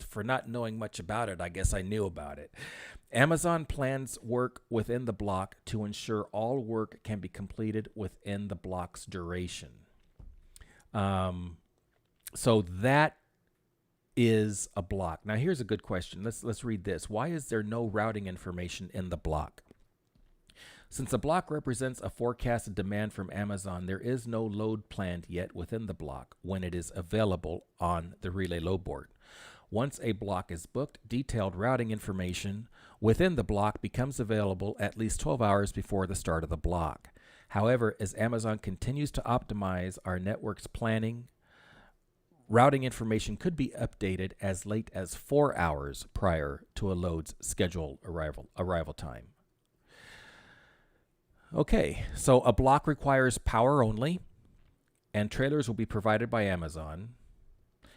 For not knowing much about it, I guess I knew about it. Amazon plans work within the block to ensure all work can be completed within the block's duration. So that is a block. Now here's a good question. Let's read this. Why is there no routing information in the block? Since a block represents a forecasted demand from Amazon, there is no load planned yet within the block when it is available on the relay load board. Once a block is booked, detailed routing information within the block becomes available at least 12 hours before the start of the block. However, as Amazon continues to optimize our network's planning, routing information could be updated as late as 4 hours prior to a load's scheduled arrival time. Okay, so a block requires power only, and trailers will be provided by Amazon.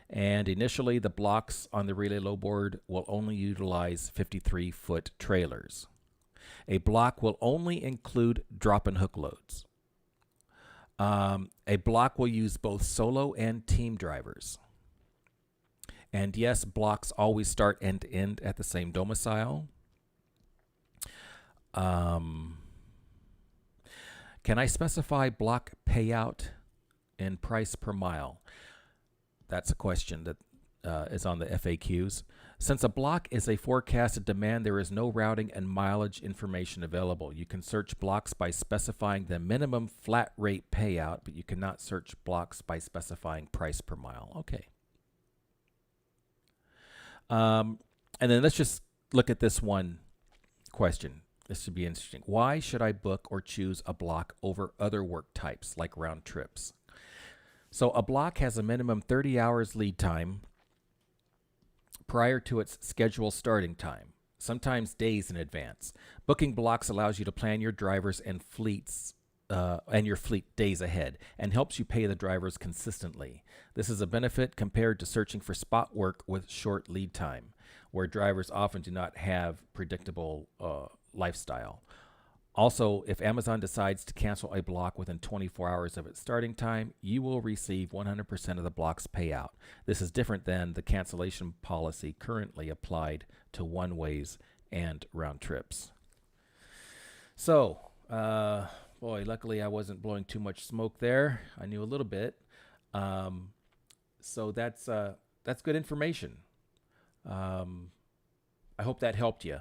And initially, the blocks on the relay load board will only utilize 53-foot trailers. A block will only include drop and hook loads. A block will use both solo and team drivers. And yes, blocks always start end to end at the same domicile. Can I specify block payout and price per mile? That's a question that is on the FAQs. Since a block is a forecasted demand, there is no routing and mileage information available. You can search blocks by specifying the minimum flat rate payout, but you cannot search blocks by specifying price per mile. Okay. And then let's just look at this one question. This should be interesting. Why should I book or choose a block over other work types like round trips? So a block has a minimum 30 hours lead time prior to its scheduled starting time, sometimes days in advance. Booking blocks allows you to plan your drivers and fleets and your fleet days ahead and helps you pay the drivers consistently. This is a benefit compared to searching for spot work with short lead time, where drivers often do not have predictable lifestyle. Also, if Amazon decides to cancel a block within 24 hours of its starting time, you will receive 100% of the block's payout. This is different than the cancellation policy currently applied to one-ways and round trips. So, boy, luckily I wasn't blowing too much smoke there. I knew a little bit. So that's good information. I hope that helped you.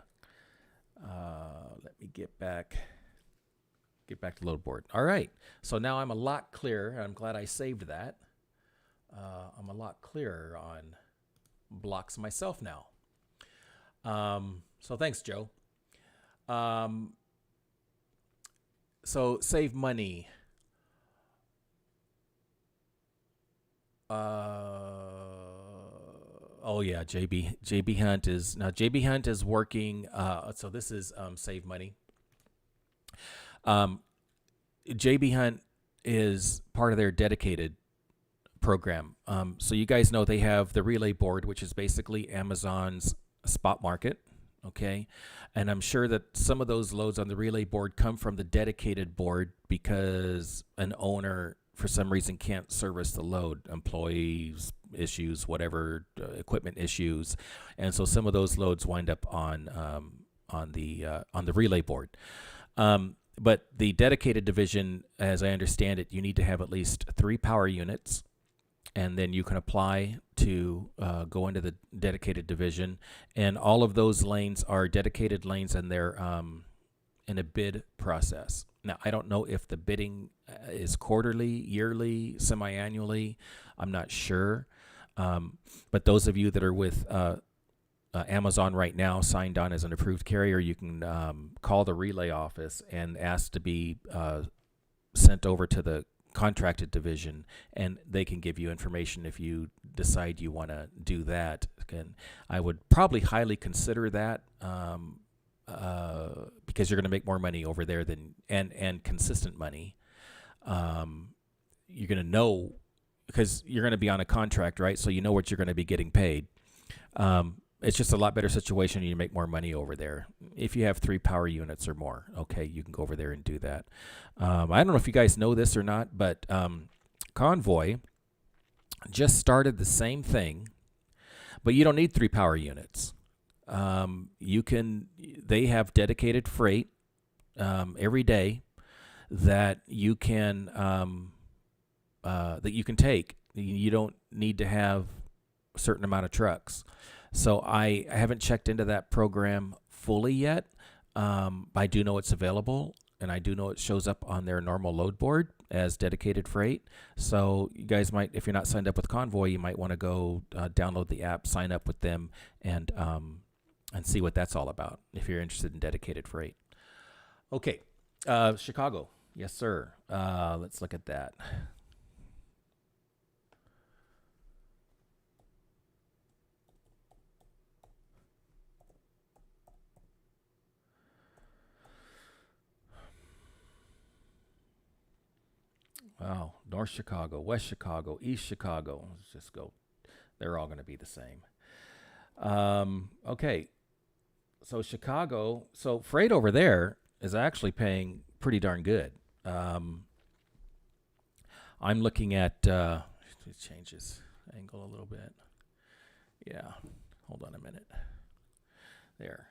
Let me get back to load board. All right. So now I'm a lot clearer. I'm glad I saved that. I'm a lot clearer on blocks myself now. So thanks, Joe. So save money. Oh yeah, JB Hunt is working. So this is save money. JB Hunt is part of their dedicated program. So you guys know they have the relay board, which is basically Amazon's spot market. Okay, and I'm sure that some of those loads on the relay board come from the dedicated board because an owner for some reason can't service the load, employees issues, whatever, equipment issues, and so some of those loads wind up on the relay board. But the dedicated division, as I understand it, you need to have at least 3 power units, and then you can apply to go into the dedicated division. And all of those lanes are dedicated lanes, and they're in a bid process. Now, I don't know if the bidding is quarterly, yearly, semi-annually. I'm not sure. But those of you that are with Amazon right now, signed on as an approved carrier, you can call the relay office and ask to be sent over to the contracted division, and they can give you information if you decide you want to do that. And I would probably highly consider that because you're going to make more money over there than and consistent money. You're going to know because you're going to be on a contract, right? So you know what you're going to be getting paid. It's just a lot better situation. You make more money over there. If you have 3 power units or more, okay, you can go over there and do that. I don't know if you guys know this or not, but Convoy just started the same thing, but you don't need 3 power units. They have dedicated freight every day that you can take. You don't need to have a certain amount of trucks. So I haven't checked into that program fully yet. I do know it's available. and I do know it shows up on their normal load board as dedicated freight. So you guys might, if you're not signed up with Convoy, you might want to go download the app, sign up with them, and see what that's all about if you're interested in dedicated freight. Okay, Chicago. Yes, sir. Let's look at that. Wow, North Chicago, West Chicago, East Chicago. Let's just go. They're all going to be the same. Okay, so Chicago. So freight over there is actually paying pretty darn good. I'm looking at. Change this angle a little bit. Yeah, hold on a minute. There.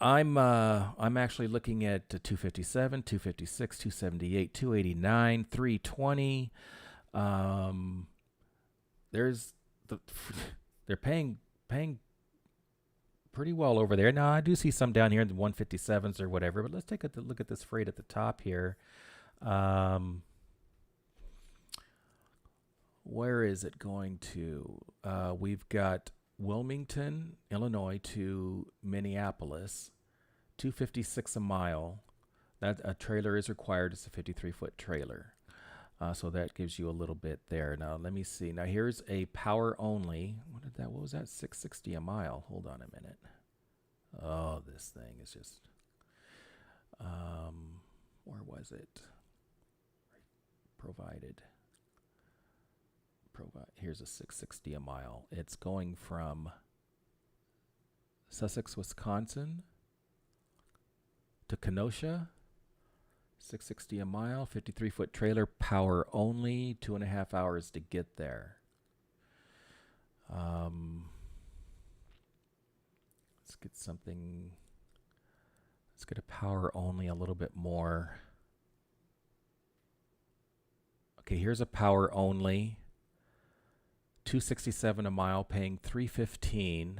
I'm actually looking at 257, 256, 278, 289, 320. There's they're paying pretty well over there. Now I do see some down here in the 157s or whatever, but let's take a look at this freight at the top here. Where is it going to? We've got Wilmington, Illinois to Minneapolis, 256 a mile. That a trailer is required. It's a 53-foot trailer. So that gives you a little bit there. Now let me see. Now here's a power only. What was that? 660 a mile. Hold on a minute. Oh, this thing is just. Where was it? Provided. Here's a 660 a mile. It's going from Sussex, Wisconsin to Kenosha. 660 a mile, 53-foot trailer, power only, 2.5 hours to get there. Let's get something. Let's get a power only a little bit more. Okay, here's a power only. 267 a mile, paying $315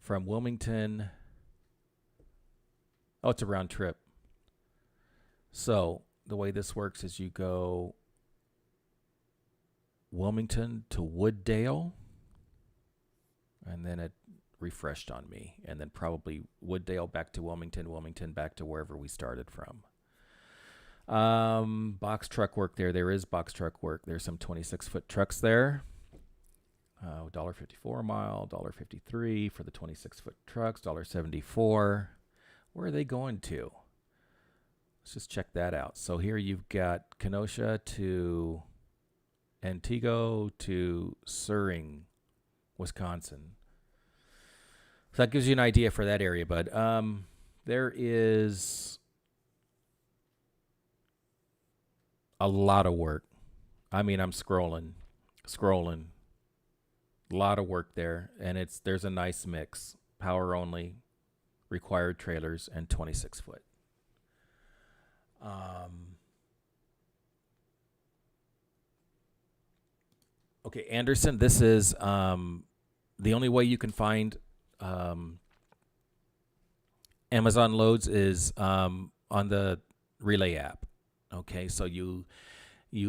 from Wilmington. Oh, it's a round trip. So the way this works is you go Wilmington to Wooddale, and then it refreshed on me, and then probably Wooddale back to Wilmington, Wilmington back to wherever we started from. Box truck work there. There is box truck work. There's some 26-foot trucks there. $1.54 a mile, $1.53 for the 26-foot trucks, $1.74. Where are they going to? Let's just check that out. So here you've got Kenosha to Antigo to Suring, Wisconsin. So that gives you an idea for that area, bud. There is a lot of work. I mean, I'm scrolling. A lot of work there, and there's a nice mix. Power only, required trailers, and 26-foot. Okay, Anderson, this is the only way you can find Amazon loads is on the Relay app. Okay, so you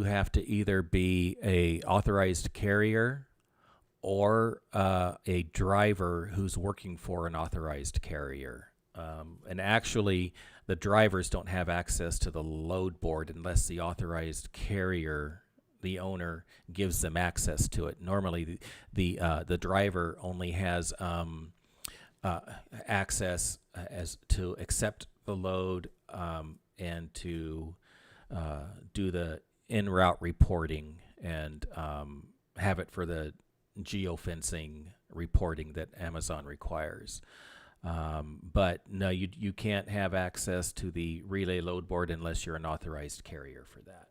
have to either be a authorized carrier or a driver who's working for an authorized carrier. And actually, the drivers don't have access to the load board unless the authorized carrier, the owner, gives them access to it. Normally, the driver only has access as to accept the load and to do the en route reporting and have it for the geofencing reporting that Amazon requires. But no, you can't have access to the relay load board unless you're an authorized carrier for that.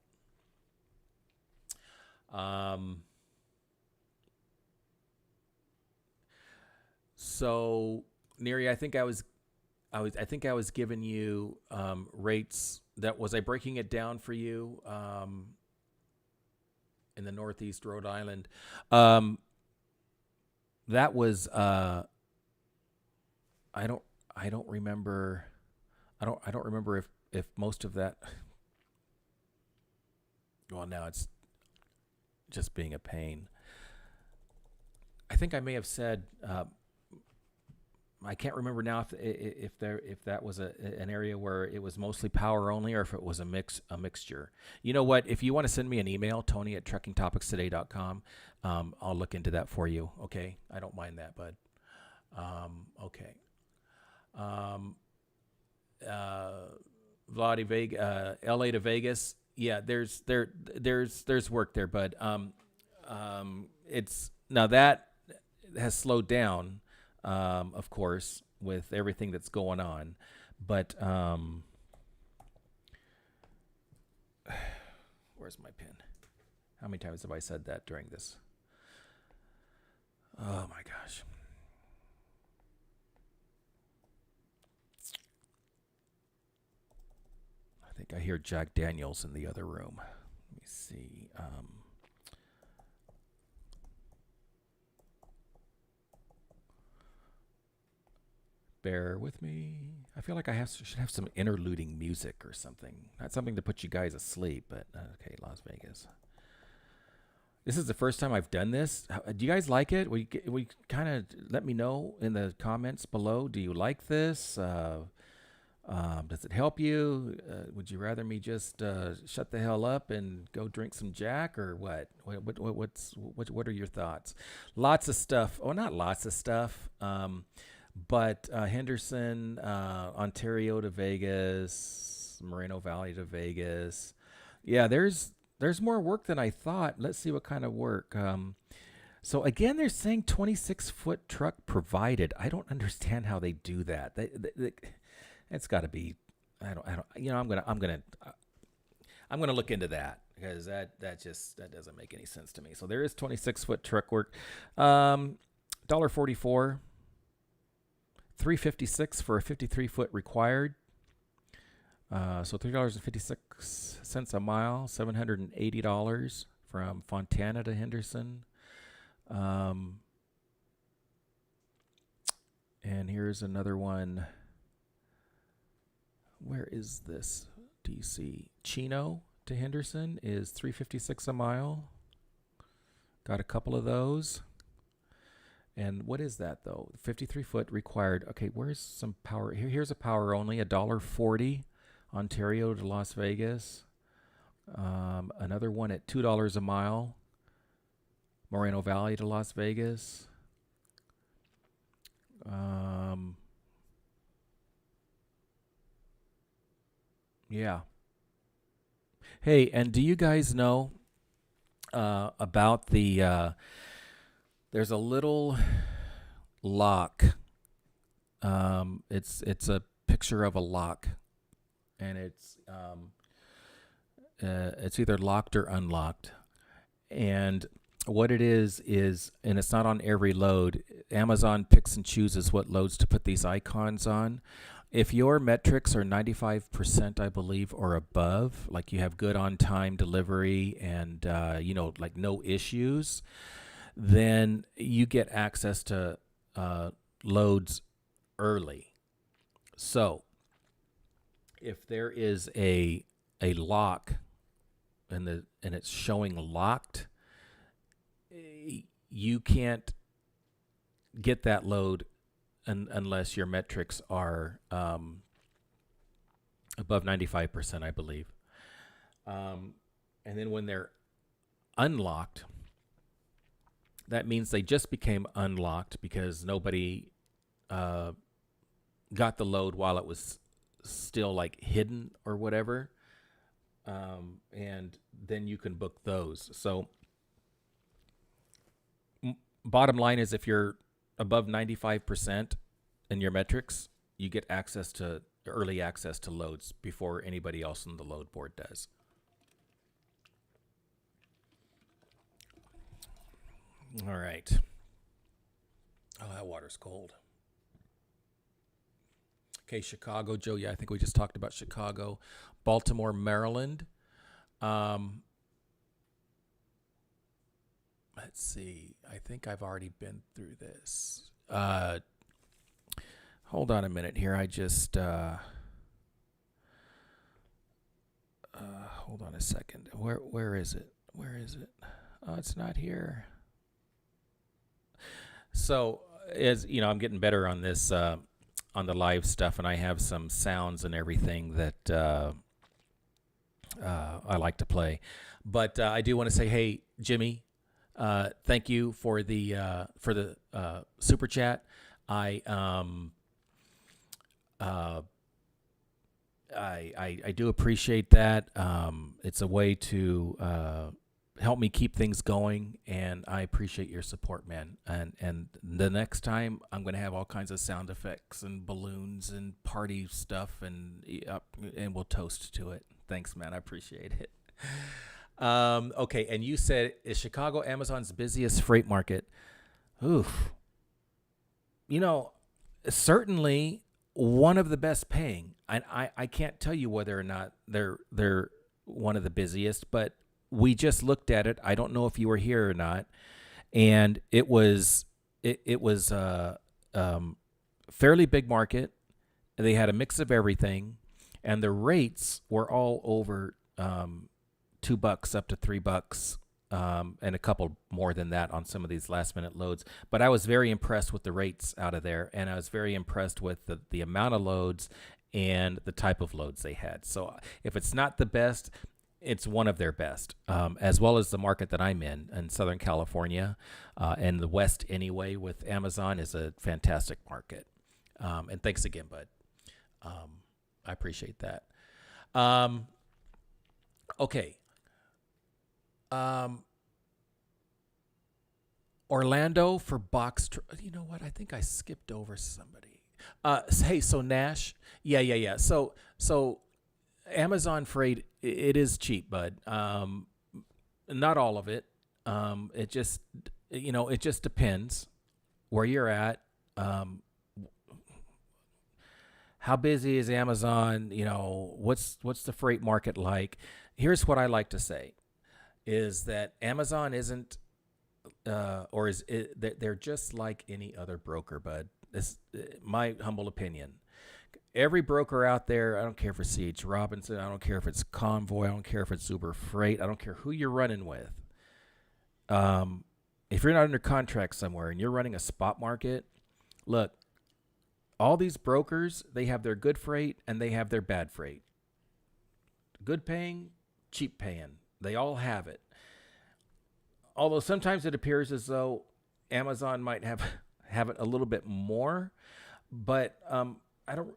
So Neri, I think I was giving you rates. That was I breaking it down for you in the Northeast Rhode Island. That was I don't remember. I don't remember if most of that. Well, now it's just being a pain. I think I may have said. I can't remember now if that was an area where it was mostly power only or if it was a mixture. You know what? If you want to send me an email, Tony@truckingtopicstoday.com, I'll look into that for you. Okay, I don't mind that, bud. Okay. Um, LA to Vegas. Yeah, there's work there, bud. It's now that has slowed down, of course, with everything that's going on. But where's my pen? How many times have I said that during this? Oh my gosh. I think I hear Jack Daniels in the other room. Let me see. Bear with me. I feel like should have some interluding music or something. Not something to put you guys asleep, but okay, Las Vegas. This is the first time I've done this. Do you guys like it? We kind of let me know in the comments below. Do you like this? Does it help you? Would you rather me just shut the hell up and go drink some Jack, or what? What are your thoughts? Lots of stuff. Oh, not lots of stuff. But Henderson, Ontario to Vegas, Moreno Valley to Vegas. Yeah, there's more work than I thought. Let's see what kind of work. So again, they're saying 26-foot truck provided. I don't understand how they do that. It's got to be. I don't. You know, I'm gonna look into that because that doesn't make any sense to me. So there is 26-foot truck work. $1.44. $3.56 for a 53-foot required. So $3.56 a mile, $780 from Fontana to Henderson. And here's another one. Where is this? DC. Chino to Henderson is $3.56 a mile. Got a couple of those. And what is that, though? 53-foot required. Okay, where's some power? Here's a power only, $1.40, Ontario to Las Vegas. Another one at $2 a mile, Moreno Valley to Las Vegas. Yeah. Hey, and do you guys know about there's a little lock. It's a picture of a lock, and it's either locked or unlocked. And what it is, and it's not on every load. Amazon picks and chooses what loads to put these icons on. If your metrics are 95%, I believe, or above, like you have good on-time delivery and like no issues, then you get access to loads early. So if there is a lock and it's showing locked, you can't get that load unless your metrics are above 95%, I believe. And then when they're unlocked, that means they just became unlocked because nobody got the load while it was still like hidden or whatever. And then you can book those. So bottom line is, if you're above 95% in your metrics, you get early access to loads before anybody else on the load board does. All right. Oh, that water's cold. Okay, Chicago, Joe. Yeah, I think we just talked about Chicago. Baltimore, Maryland. Let's see. I think I've already been through this. Hold on a minute here. I just Hold on a second. Where is it? Where is it? Oh, it's not here. So, as you know, I'm getting better on this on the live stuff, and I have some sounds and everything that I like to play. But I do want to say, hey, Jimmy, thank you for the super chat. I I do appreciate that. It's a way to help me keep things going, and I appreciate your support, man. And the next time, I'm going to have all kinds of sound effects and balloons and party stuff, and we'll toast to it. Thanks, man. I appreciate it. Okay, and you said, is Chicago Amazon's busiest freight market? Oof. You know, certainly one of the best paying. I can't tell you whether or not they're one of the busiest, but we just looked at it. I don't know if you were here or not, and it was fairly big market. They had a mix of everything, and the rates were all over $2 up to $3, and a couple more than that on some of these last minute loads. But I was very impressed with the rates out of there, and I was very impressed with the amount of loads and the type of loads they had. So if it's not the best, it's one of their best, as well as the market that I'm in Southern California, and the West anyway with Amazon is a fantastic market. And thanks again, bud. I appreciate that. Okay. Orlando for box. You know what? I think I skipped over somebody. Hey, so Nash. Yeah. So Amazon freight, it is cheap, bud. Not all of it. It just, it just depends where you're at. How busy is Amazon? What's the freight market like? Here's what I like to say is that Amazon isn't, they're just like any other broker, bud. This my humble opinion. Every broker out there, I don't care if it's C.H. Robinson, I don't care if it's Convoy, I don't care if it's Uber Freight, I don't care who you're running with. If you're not under contract somewhere and you're running a spot market, look, all these brokers, they have their good freight and they have their bad freight. Good paying, cheap paying. They all have it. Although sometimes it appears as though Amazon might have it a little bit more, but I don't,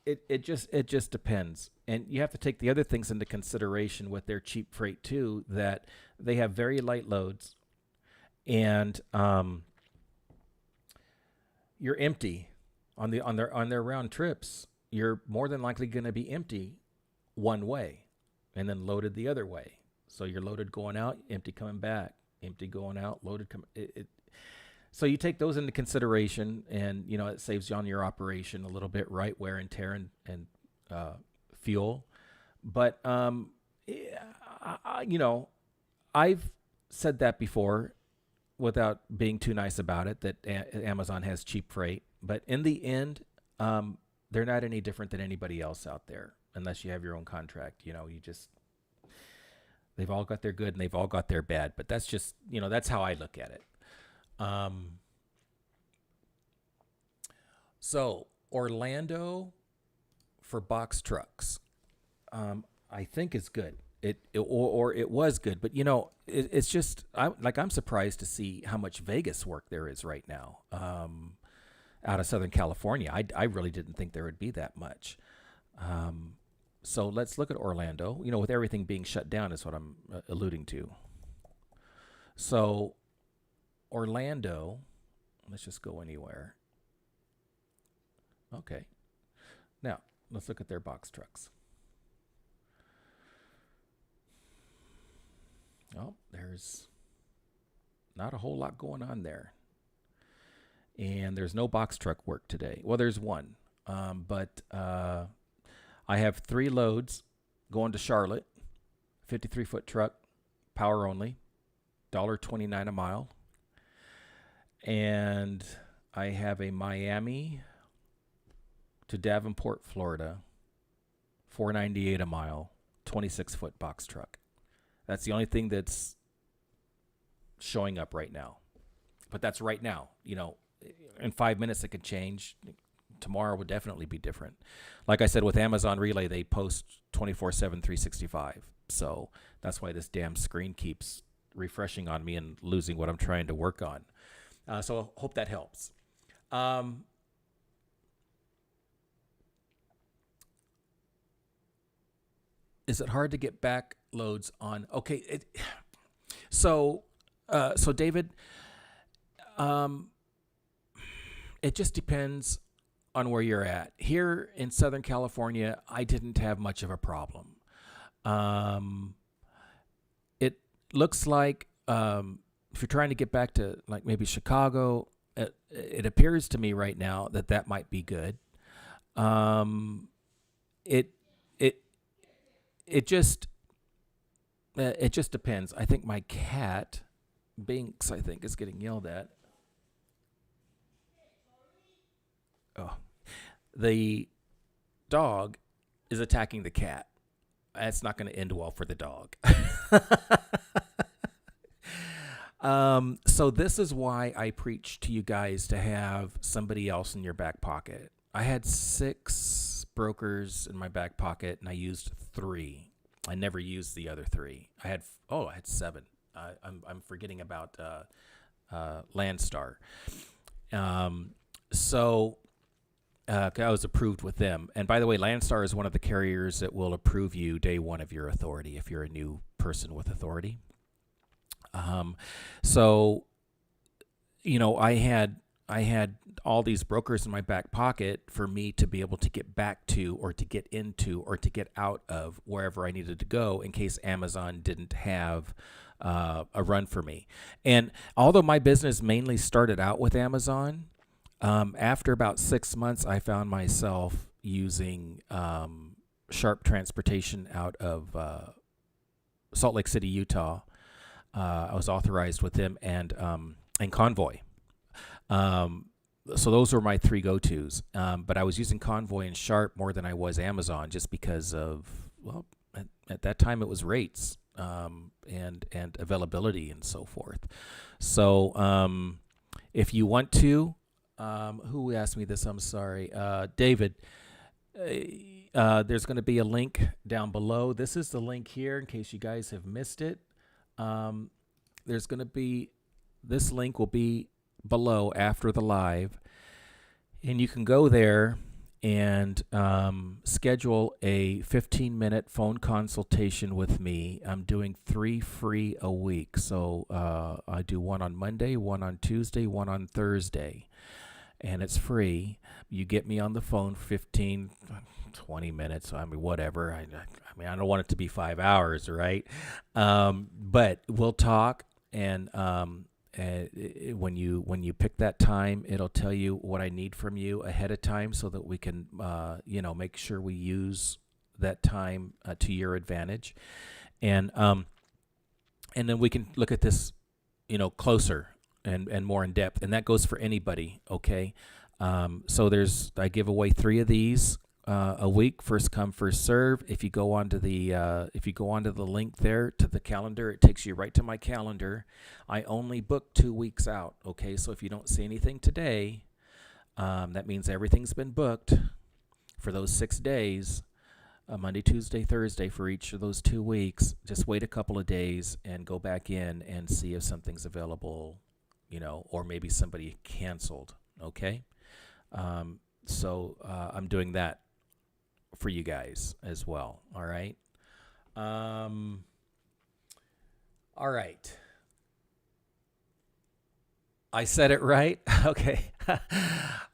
it just depends. And you have to take the other things into consideration with their cheap freight too, that they have very light loads, and you're empty on their round trips. You're more than likely going to be empty one way and then loaded the other way. So you're loaded going out, empty coming back, empty going out, loaded coming. So you take those into consideration, and it saves you on your operation a little bit, right? Wear and tear and fuel. But I've said that before without being too nice about it, that Amazon has cheap freight. But in the end, they're not any different than anybody else out there, unless you have your own contract. They've all got their good and they've all got their bad. But that's just, that's how I look at it. So Orlando for box trucks, I think is good. It was good, but it's just, I'm surprised to see how much Vegas work there is right now, out of Southern California. I really didn't think there would be that much. So let's look at Orlando, with everything being shut down is what I'm alluding to. So Orlando, let's just go anywhere. Okay. Now, let's look at their box trucks. Oh, there's not a whole lot going on there. And there's no box truck work today. Well, there's one. But I have 3 loads going to Charlotte, 53-foot truck, power only, $1.29 a mile. And I have a Miami to Davenport, Florida, $4.98 a mile, 26-foot box truck. That's the only thing that's showing up right now. But that's right now. In 5 minutes it could change. Tomorrow would definitely be different. Like I said, with Amazon Relay, they post 24/7, 365. So that's why this damn screen keeps refreshing on me and losing what I'm trying to work on. So I hope that helps. Is it hard to get back loads on? Okay. So David, it just depends on where you're at. Here in Southern California, I didn't have much of a problem. It looks like if you're trying to get back to like maybe Chicago, it appears to me right now that might be good. It just depends. I think my cat, Binks, I think, is getting yelled at. Oh, the dog is attacking the cat. That's not going to end well for the dog. So this is why I preach to you guys to have somebody else in your back pocket. I had 6 brokers in my back pocket, and I used 3. I never used the other 3. I had 7. I'm forgetting about Landstar. I was approved with them. And by the way, Landstar is one of the carriers that will approve you day one of your authority if you're a new person with authority. I had all these brokers in my back pocket for me to be able to get back to or to get into or to get out of wherever I needed to go in case Amazon didn't have a run for me. And although my business mainly started out with Amazon, after about 6 months, I found myself using Sharp Transportation out of Salt Lake City, Utah. I was authorized with them and Convoy. So those were my 3 go-tos. But I was using Convoy and Sharp more than I was Amazon just because of, well, at that time it was rates and availability and so forth. So if you want to, who asked me this? I'm sorry. David, there's going to be a link down below. This is the link here in case you guys have missed it. There's going to be, this link will be below after the live, and you can go there and schedule a 15-minute phone consultation with me. I'm doing 3 free a week. So I do one on Monday, one on Tuesday, one on Thursday, and it's free. You get me on the phone for 15, 20 minutes. I mean, whatever. I don't want it to be 5 hours, right? But we'll talk, and when you pick that time, it'll tell you what I need from you ahead of time so that we can, make sure we use that time to your advantage. And then we can look at this, closer and more in depth. And that goes for anybody. Okay. So I give away 3 of these a week, first come, first serve. If you go onto the link there to the calendar, it takes you right to my calendar. I only book 2 weeks out. Okay, so if you don't see anything today, that means everything's been booked for those 6 days, Monday, Tuesday, Thursday for each of those 2 weeks. Just wait a couple of days and go back in and see if something's available, or maybe somebody canceled. Okay, so I'm doing that for you guys as well. All right. All right. I said it right. Okay.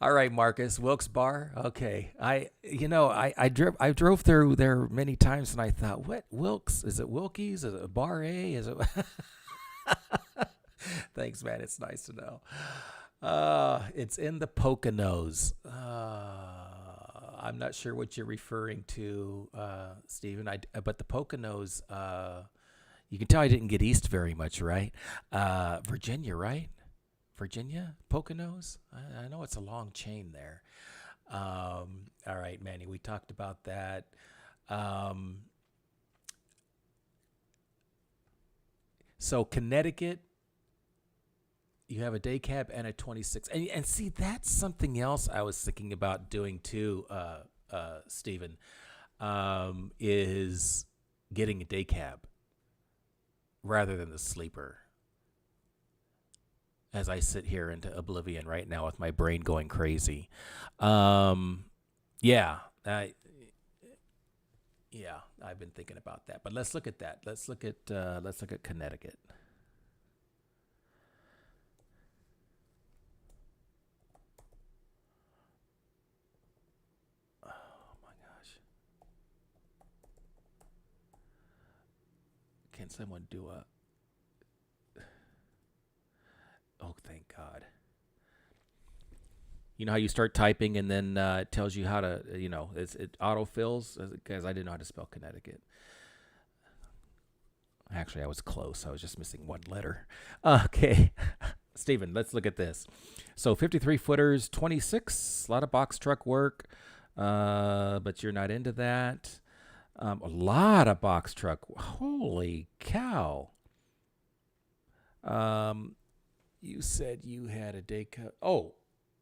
All right, Marcus. Wilkes Bar. Okay. I drove through there many times and I thought, what Wilkes? Is it Wilkie's? Is it Bar A? Is it? Thanks, man. It's nice to know. It's in the Poconos. I'm not sure what you're referring to, Stephen. But the Poconos, you can tell I didn't get east very much, right? Virginia, right? Virginia, Poconos. I know it's a long chain there. All right, Manny, we talked about that. So Connecticut, you have a day cab and a 26. And see, that's something else I was thinking about doing too, Stephen, is getting a day cab rather than the sleeper. As I sit here into oblivion right now with my brain going crazy. Yeah, I, yeah, I've been thinking about that. But let's look at that. Let's look at Connecticut. Oh my gosh. Can someone do a Oh, thank God. You know how you start typing and then it tells you how to, it autofills? Because I didn't know how to spell Connecticut. Actually, I was close. I was just missing one letter. Okay. Stephen, let's look at this. So 53 footers, 26, a lot of box truck work, but you're not into that. A lot of box truck. Holy cow. You said you had a day cut. Oh,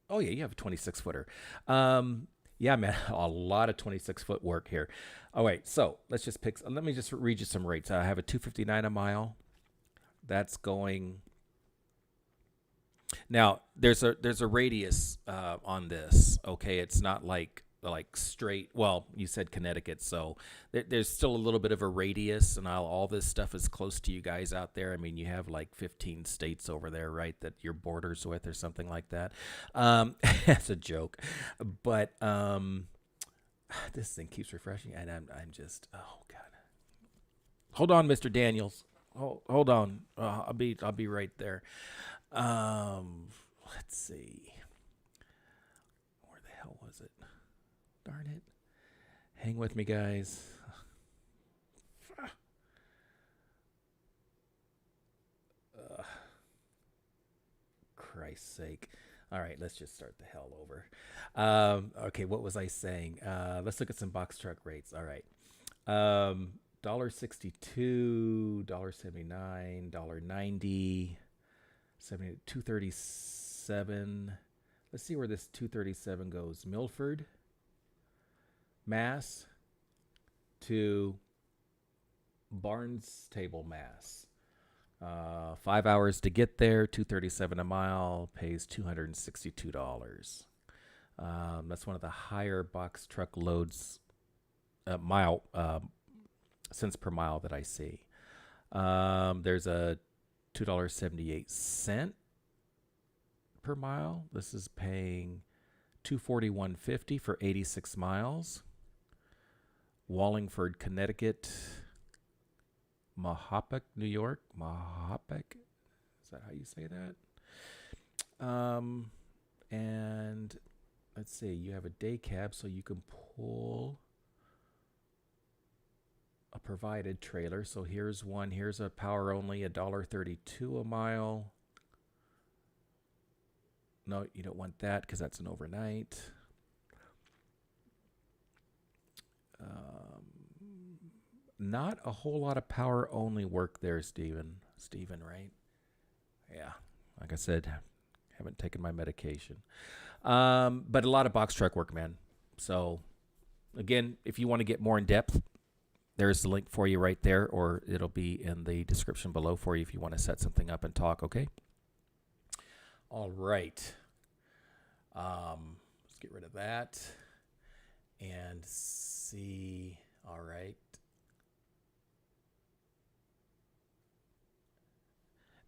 yeah, you have a 26 footer. Yeah, man, a lot of 26-foot work here. All right, so let me just read you some rates. I have a 259 a mile. That's going. Now, there's a radius on this. Okay, it's not like straight. Well, you said Connecticut, so there's still a little bit of a radius, and all this stuff is close to you guys out there. I mean, you have like 15 states over there, right, that you're borders with or something like that. That's a joke, but this thing keeps refreshing, and I'm just, oh God. Hold on, Mr. Daniels. Hold on. I'll be right there. Let's see. Where the hell was it? Darn it. Hang with me, guys. Christ's sake. All right, let's just start the hell over. Okay, what was I saying? Let's look at some box truck rates. All right. $1.62, $1.79, $1.90, 237. Let's see where this 237 goes. Milford, Mass to Barnstable, Mass. 5 hours to get there, $237 a mile, pays $262. That's one of the higher box truck loads mile cents per mile that I see. There's a $2.78 per mile. This is paying $241.50 for 86 miles. Wallingford, Connecticut, Mahopac, New York. Mahopac, is that how you say that? And let's see, you have a day cab, so you can pull a provided trailer. So here's one. Here's a power only, $1.32 a mile. No, you don't want that because that's an overnight. Not a whole lot of power only work there, Stephen, right? Yeah, like I said, haven't taken my medication. But a lot of box truck work, man. So again, if you want to get more in depth, there's the link for you right there, or it'll be in the description below for you if you want to set something up and talk, okay? All right. Let's get rid of that and see. All right.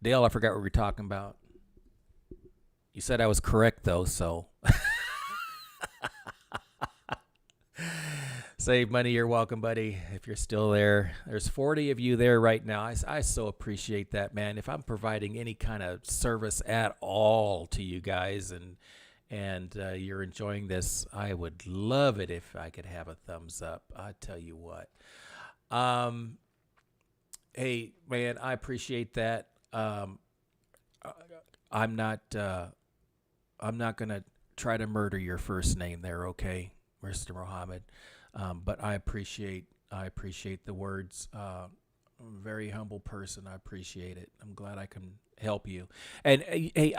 Dale, I forgot what we were talking about. You said I was correct, though, so. Save money, you're welcome, buddy, if you're still there. There's 40 of you there right now. I so appreciate that, man. If I'm providing any kind of service at all to you guys and you're enjoying this, I would love it if I could have a thumbs up. I tell you what. Hey, man, I appreciate that. I'm not gonna try to murder your first name there, okay, Mr. Muhammad. But I appreciate the words I'm a very humble person. I appreciate it. I'm glad I can help you. And hey,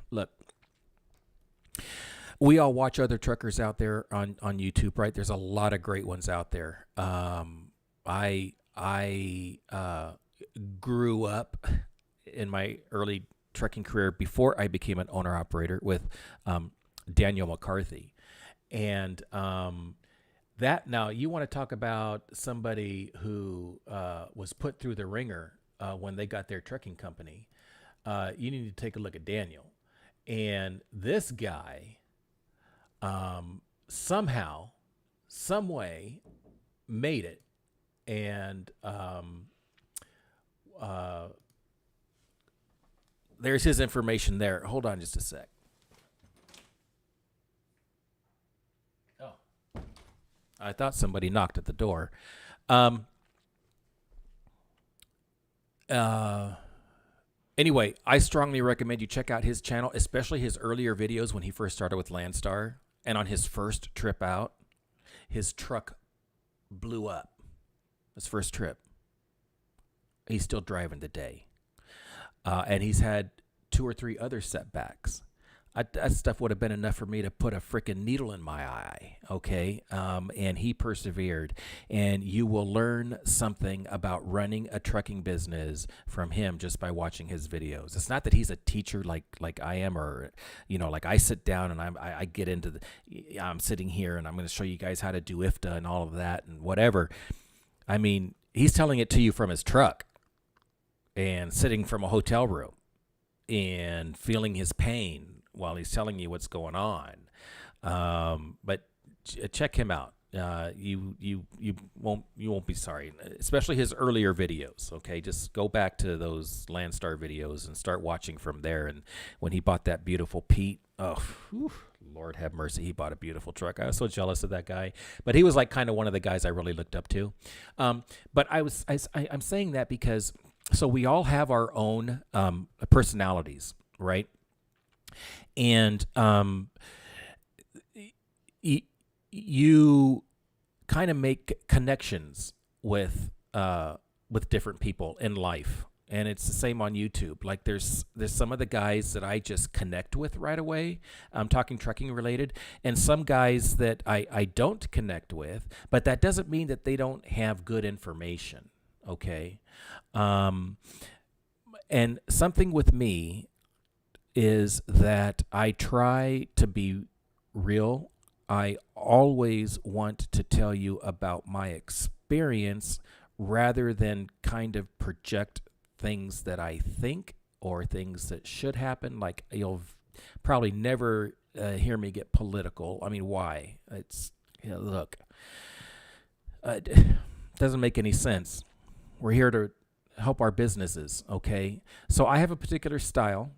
look, we all watch other truckers out there on YouTube, right? There's a lot of great ones out there. I grew up in my early trucking career before I became an owner operator with Daniel McCarthy, and that now you want to talk about somebody who was put through the ringer when they got their trucking company. You need to take a look at Daniel, and this guy somehow, some way, made it, and there's his information there. Hold on just a sec. Oh, I thought somebody knocked at the door. Anyway, I strongly recommend you check out his channel, especially his earlier videos when he first started with Landstar. And on his first trip out, his truck blew up. His first trip. He's still driving today. And he's had 2 or 3 other setbacks. That stuff would have been enough for me to put a freaking needle in my eye, okay? And he persevered. And you will learn something about running a trucking business from him just by watching his videos. It's not that he's a teacher like I am, or like I sit down and I get into I'm sitting here and I'm going to show you guys how to do IFTA and all of that and whatever. I mean, he's telling it to you from his truck and sitting from a hotel room and feeling his pain while he's telling you what's going on. But check him out. You won't be sorry, especially his earlier videos. Okay, just go back to those Landstar videos and start watching from there. And when he bought that beautiful Pete, oh, whew, Lord have mercy, he bought a beautiful truck. I was so jealous of that guy, but he was like kind of one of the guys I really looked up to. But I'm saying that because so we all have our own personalities, right? And you kind of make connections with different people in life, and it's the same on YouTube. Like there's some of the guys that I just connect with right away. I'm talking trucking related, and some guys that I don't connect with, but that doesn't mean that they don't have good information. Okay, and something with me is that I try to be real. I always want to tell you about my experience rather than kind of project things that I think or things that should happen. Like you'll probably never hear me get political. I mean, why? It's look, it doesn't make any sense. We're here to help our businesses, okay? So I have a particular style.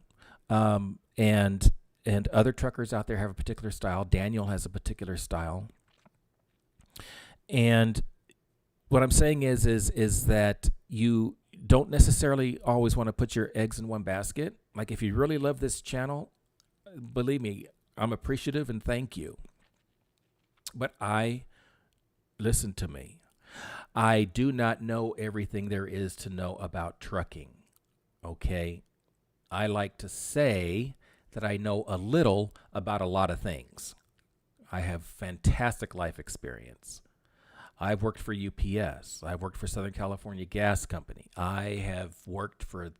And other truckers out there have a particular style. Daniel has a particular style. And what I'm saying is that you don't necessarily always want to put your eggs in one basket. Like if you really love this channel, believe me, I'm appreciative and thank you. But listen to me. I do not know everything there is to know about trucking. Okay? I like to say that I know a little about a lot of things. I have fantastic life experience. I've worked for UPS. I've worked for Southern California Gas Company. I have worked for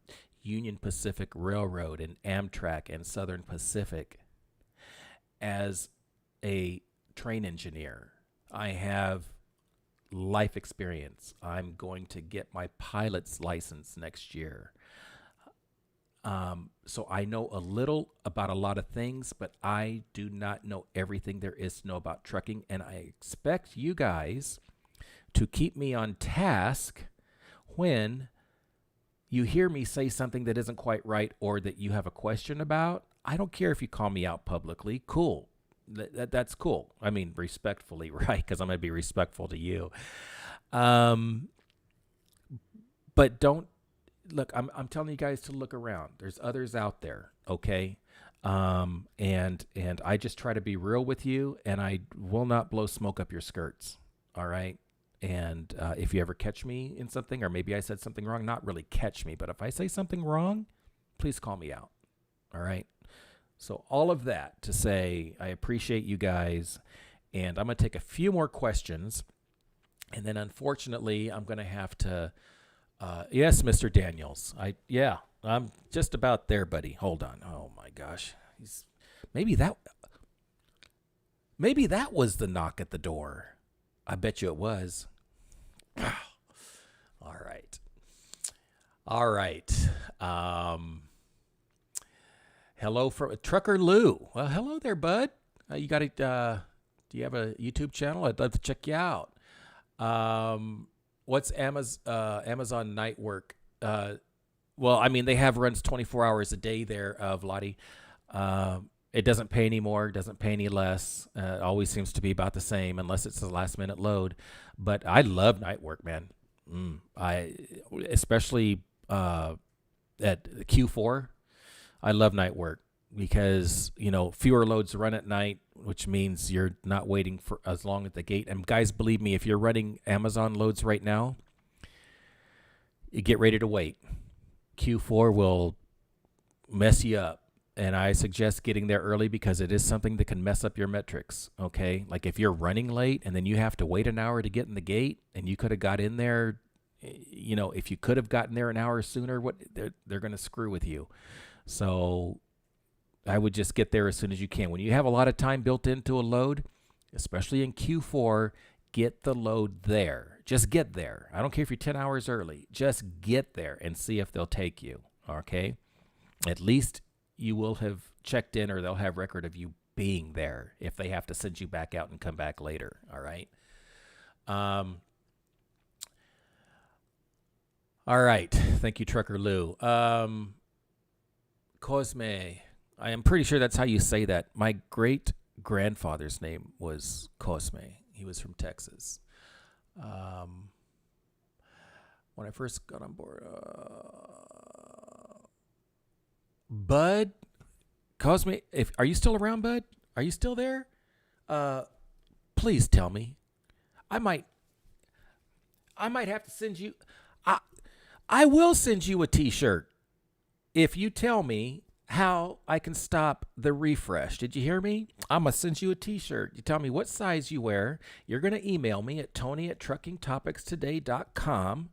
Union Pacific Railroad and Amtrak and Southern Pacific as a train engineer. I have life experience. I'm going to get my pilot's license next year. So I know a little about a lot of things, but I do not know everything there is to know about trucking. And I expect you guys to keep me on task when you hear me say something that isn't quite right or that you have a question about. I don't care if you call me out publicly. Cool. That's cool. I mean, respectfully, right? Because I'm going to be respectful to you. But don't. Look, I'm telling you guys to look around. There's others out there, okay? And I just try to be real with you, and I will not blow smoke up your skirts, all right? And if you ever catch me in something, or maybe I said something wrong, not really catch me, but if I say something wrong, please call me out. All right. So all of that to say, I appreciate you guys, and I'm going to take a few more questions, and then unfortunately, I'm going to have to. Yes, Mr. Daniels. I'm just about there, buddy. Hold on. Oh my gosh. Maybe that was the knock at the door. I bet you it was. All right. Hello from Trucker Lou. Well, hello there, bud. You got it. Do you have a YouTube channel? I'd love to check you out. What's Amazon night work? Well, I mean, they have runs 24 hours a day there, Vladi. It doesn't pay any more, doesn't pay any less. It always seems to be about the same unless it's a last-minute load. But I love night work, man. Especially at Q4, I love night work because, fewer loads run at night, which means you're not waiting for as long at the gate. And guys, believe me, if you're running Amazon loads right now, you get ready to wait. Q4 will mess you up. And I suggest getting there early because it is something that can mess up your metrics, okay? Like if you're running late and then you have to wait an hour to get in the gate and you could have got in there, if you could have gotten there an hour sooner, they're going to screw with you. So I would just get there as soon as you can. When you have a lot of time built into a load, especially in Q4, get the load there. Just get there. I don't care if you're 10 hours early. Just get there and see if they'll take you, okay? At least you will have checked in, or they'll have record of you being there if they have to send you back out and come back later. All right. All right. Thank you, Trucker Lou. Cosme. I am pretty sure that's how you say that. My great grandfather's name was Cosme. He was from Texas. When I first got on board, Bud, Cosme, are you still around, Bud? Are you still there? Please tell me. I might have to send you. I will send you a T-shirt if you tell me how I can stop the refresh. Did you hear me? I'm gonna send you a T-shirt. You tell me what size you wear. You're gonna email me at tony@truckingtopicstoday.com,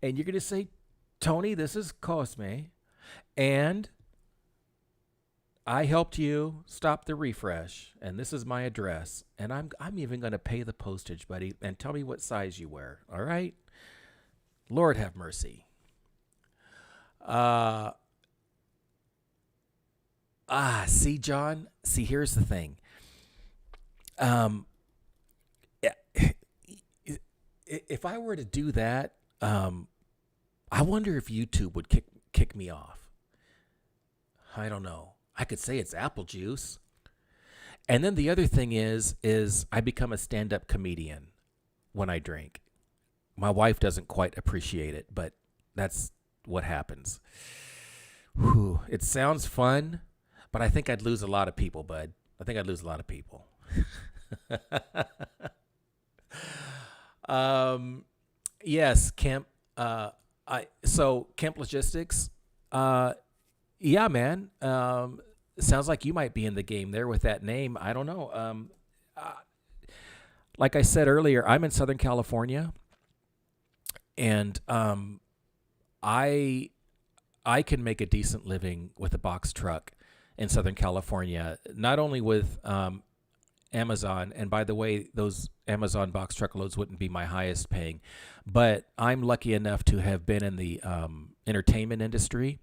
and you're gonna say, Tony, this is Cosme, and I helped you stop the refresh, and this is my address, and I'm even going to pay the postage, buddy, and tell me what size you wear, all right? Lord have mercy. See, John, here's the thing. If I were to do that, I wonder if YouTube would kick me off. I don't know. I could say it's apple juice. And then the other thing is I become a stand-up comedian when I drink. My wife doesn't quite appreciate it, but that's what happens. Whew. It sounds fun, but I think I'd lose a lot of people, bud. I think I'd lose a lot of people. Yes, Kemp. Kemp Logistics. Yeah, man. Sounds like you might be in the game there with that name. I don't know. Like I said earlier, I'm in Southern California, and I can make a decent living with a box truck in Southern California, not only with Amazon, and by the way, those Amazon box truck loads wouldn't be my highest paying, but I'm lucky enough to have been in the entertainment industry,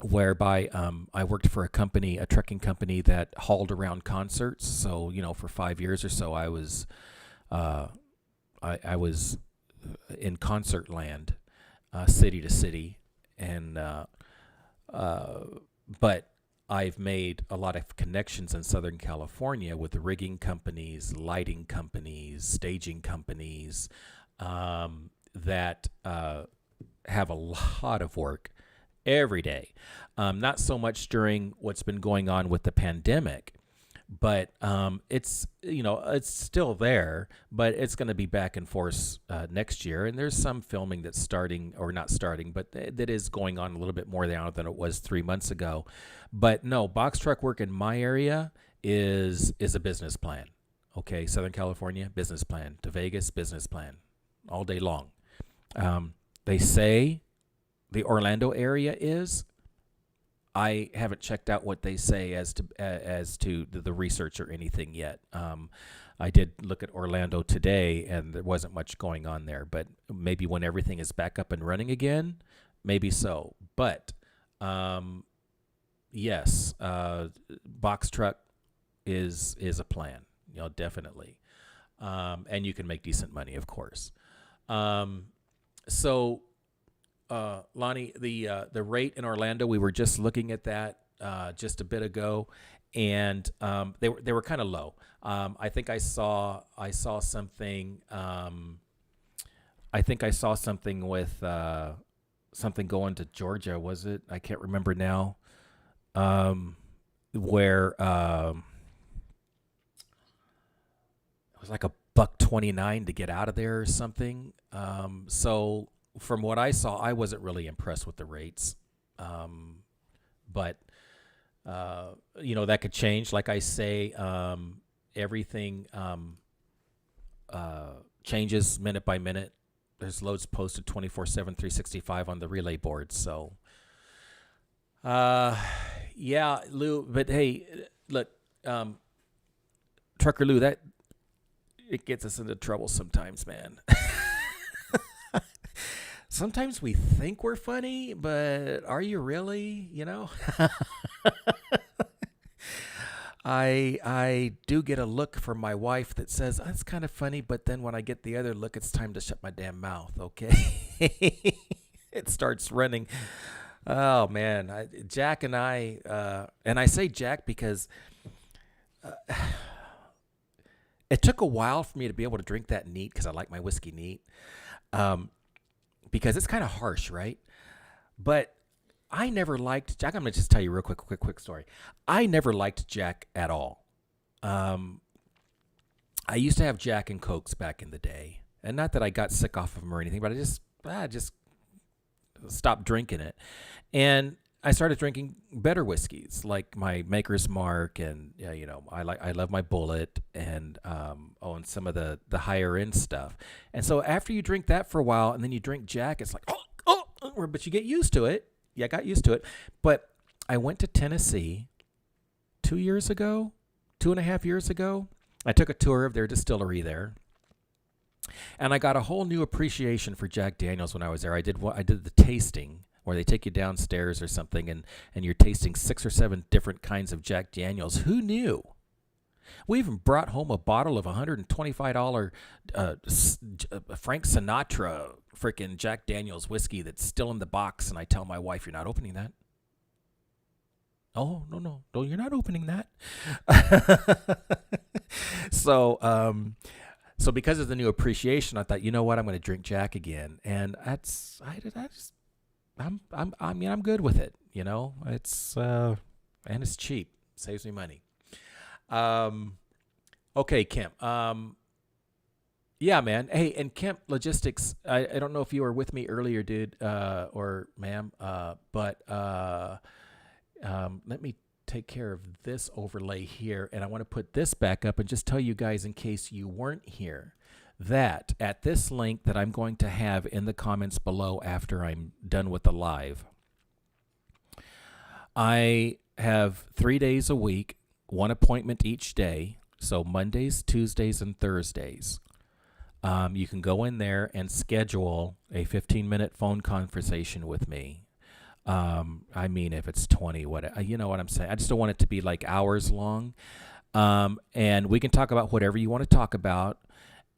whereby I worked for a trucking company that hauled around concerts. So, for 5 years or so, I was in concert land, city to city, and but I've made a lot of connections in Southern California with rigging companies, lighting companies, staging companies that have a lot of work every day. Not so much during what's been going on with the pandemic, but it's it's still there, but it's going to be back in force next year. And there's some filming that's starting or not starting, but that is going on a little bit more now than it was 3 months ago. But no, box truck work in my area is a business plan. Okay, Southern California business plan, to Vegas business plan, all day long. They say the Orlando area is. I haven't checked out what they say as to the research or anything yet. I did look at Orlando today, and there wasn't much going on there. But maybe when everything is back up and running again, maybe so. But yes, box truck is a plan. Definitely, and you can make decent money, of course. So. Lonnie, the rate in Orlando, we were just looking at that just a bit ago, and they were kind of low. I think I saw something. I think I saw something with something going to Georgia. Was it? I can't remember now. Where it was like $1.29 to get out of there or something. So. From what I saw, I wasn't really impressed with the rates, but that could change. Like I say, everything changes minute by minute. There's loads posted 24/7, 365 on the relay board. So, yeah, Lou. But hey, look, Trucker Lou, that it gets us into trouble sometimes, man. Sometimes we think we're funny, but are you really? I do get a look from my wife that says, that's kind of funny, but then when I get the other look, it's time to shut my damn mouth, okay? It starts running. Oh, man. Jack and I say Jack because it took a while for me to be able to drink that neat because I like my whiskey neat. Because it's kind of harsh, right? But I never liked Jack. I'm going to just tell you real quick story. I never liked Jack at all. I used to have Jack and Cokes back in the day. And not that I got sick off of them or anything, but I just stopped drinking it. And I started drinking better whiskeys like my Maker's Mark, and I love my Bullet, and and some of the higher end stuff. And so after you drink that for a while, and then you drink Jack, it's like but you get used to it. Yeah, I got used to it. But I went to Tennessee 2.5 years ago. I took a tour of their distillery there. And I got a whole new appreciation for Jack Daniels when I was there. I did the tasting where they take you downstairs or something and you're tasting 6 or 7 different kinds of Jack Daniels. Who knew? We even brought home a bottle of $125 Frank Sinatra freaking Jack Daniels whiskey that's still in the box, and I tell my wife, you're not opening that. Oh, no, you're not opening that. So because of the new appreciation, I thought, you know what, I'm going to drink Jack again, and I'm good with it. It's and it's cheap, saves me money. Okay, Kemp. Yeah, man. Hey, and Kemp Logistics. I don't know if you were with me earlier, dude, or ma'am. But let me take care of this overlay here, and I want to put this back up and just tell you guys, in case you weren't here, that at this link that I'm going to have in the comments below after I'm done with the live, I have 3 days a week, 1 appointment each day. So Mondays, Tuesdays, and Thursdays. You can go in there and schedule a 15-minute phone conversation with me. I mean, if it's 20, you know what I'm saying? I just don't want it to be like hours long. And we can talk about whatever you want to talk about.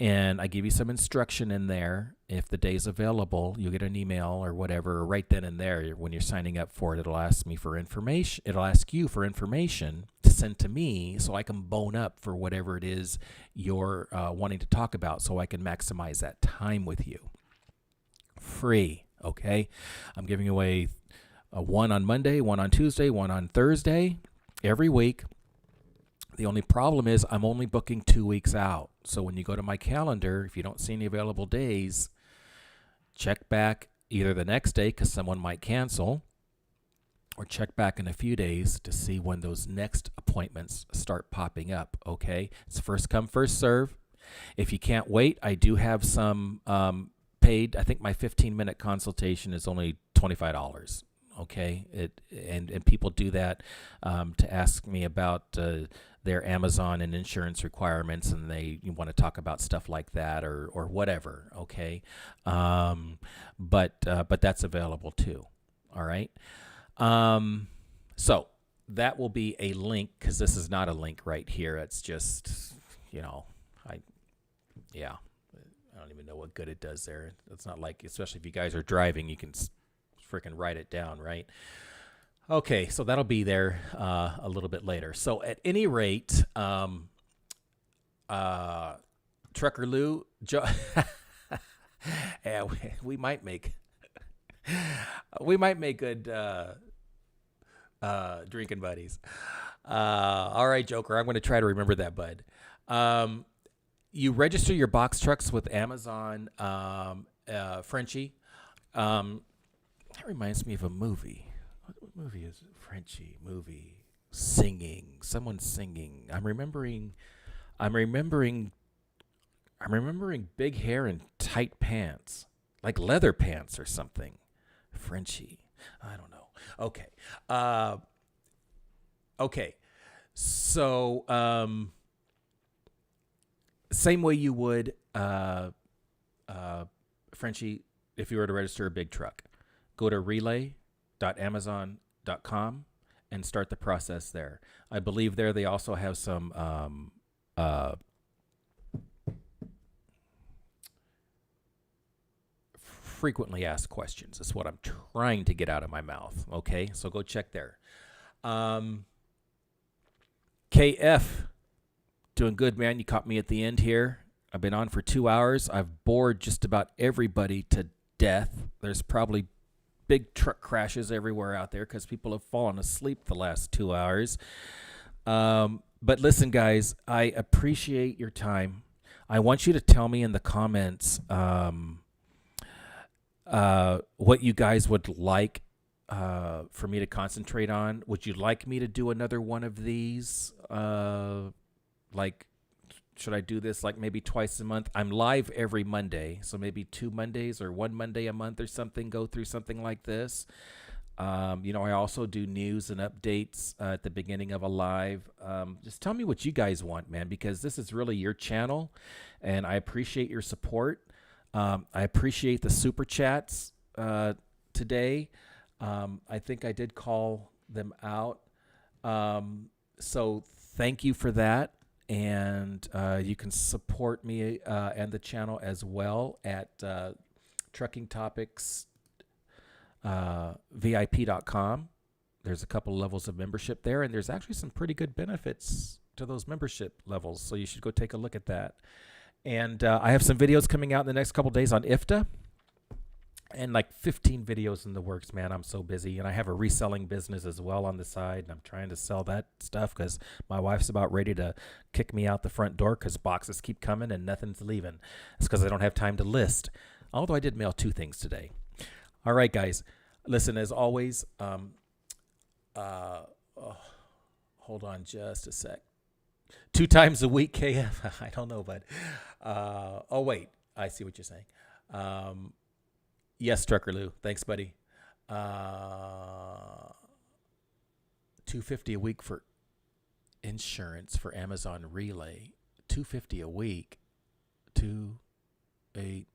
And I give you some instruction in there. If the day's available, you'll get an email or whatever right then and there. When you're signing up for it, it'll ask me for information. It'll ask you for information to send to me so I can bone up for whatever it is you're wanting to talk about, so I can maximize that time with you. Free, okay? I'm giving away one on Monday, one on Tuesday, one on Thursday every week. The only problem is I'm only booking 2 weeks out. So when you go to my calendar, if you don't see any available days, check back either the next day because someone might cancel, or check back in a few days to see when those next appointments start popping up, okay? It's first come, first serve. If you can't wait, I do have some paid. I think my 15-minute consultation is only $25, okay? And people do that to ask me about their Amazon and insurance requirements, and they want to talk about stuff like that or whatever, okay? But that's available too, all right? So that will be a link, because this is not a link right here. It's just, I don't even know what good it does there. It's not like, especially if you guys are driving, you can freaking write it down, right? Okay, so that'll be there a little bit later. So at any rate, Trucker Lou, yeah, we might make good drinking buddies. All right, Joker, I'm going to try to remember that, bud. You register your box trucks with Amazon, Frenchie. That reminds me of a movie. What movie is it? Frenchie movie? Singing. Someone singing. I'm remembering big hair and tight pants, like leather pants or something. Frenchie. I don't know. Okay. Okay. So, same way you would, Frenchie, if you were to register a big truck. Go to relay.amazon.com and start the process there. I believe there they also have some frequently asked questions. That's what I'm trying to get out of my mouth. Okay, so go check there. KF, doing good, man. You caught me at the end here. I've been on for 2 hours. I've bored just about everybody to death. There's probably big truck crashes everywhere out there because people have fallen asleep the last 2 hours. But listen, guys, I appreciate your time. I want you to tell me in the comments what you guys would like for me to concentrate on. Would you like me to do another one of these? Like, should I do this like maybe twice a month? I'm live every Monday, so maybe 2 Mondays or 1 Monday a month or something, go through something like this. I also do news and updates at the beginning of a live. Just tell me what you guys want, man, because this is really your channel, and I appreciate your support. I appreciate the super chats today. I think I did call them out. So thank you for that. And you can support me and the channel as well at truckingtopicsvip.com. There's a couple levels of membership there, and there's actually some pretty good benefits to those membership levels. So you should go take a look at that. And I have some videos coming out in the next couple days on IFTA, and like 15 videos in the works, man. I'm so busy. And I have a reselling business as well on the side, and I'm trying to sell that stuff because my wife's about ready to kick me out the front door because boxes keep coming and nothing's leaving. It's because I don't have time to list, although I did mail 2 things today. All right, guys. Listen, as always, hold on just a sec. 2 times a week, KF. I don't know, but oh, wait. I see what you're saying. Yes, Trucker Lou. Thanks, buddy. $250 a week for insurance for Amazon Relay. $250 a week. $250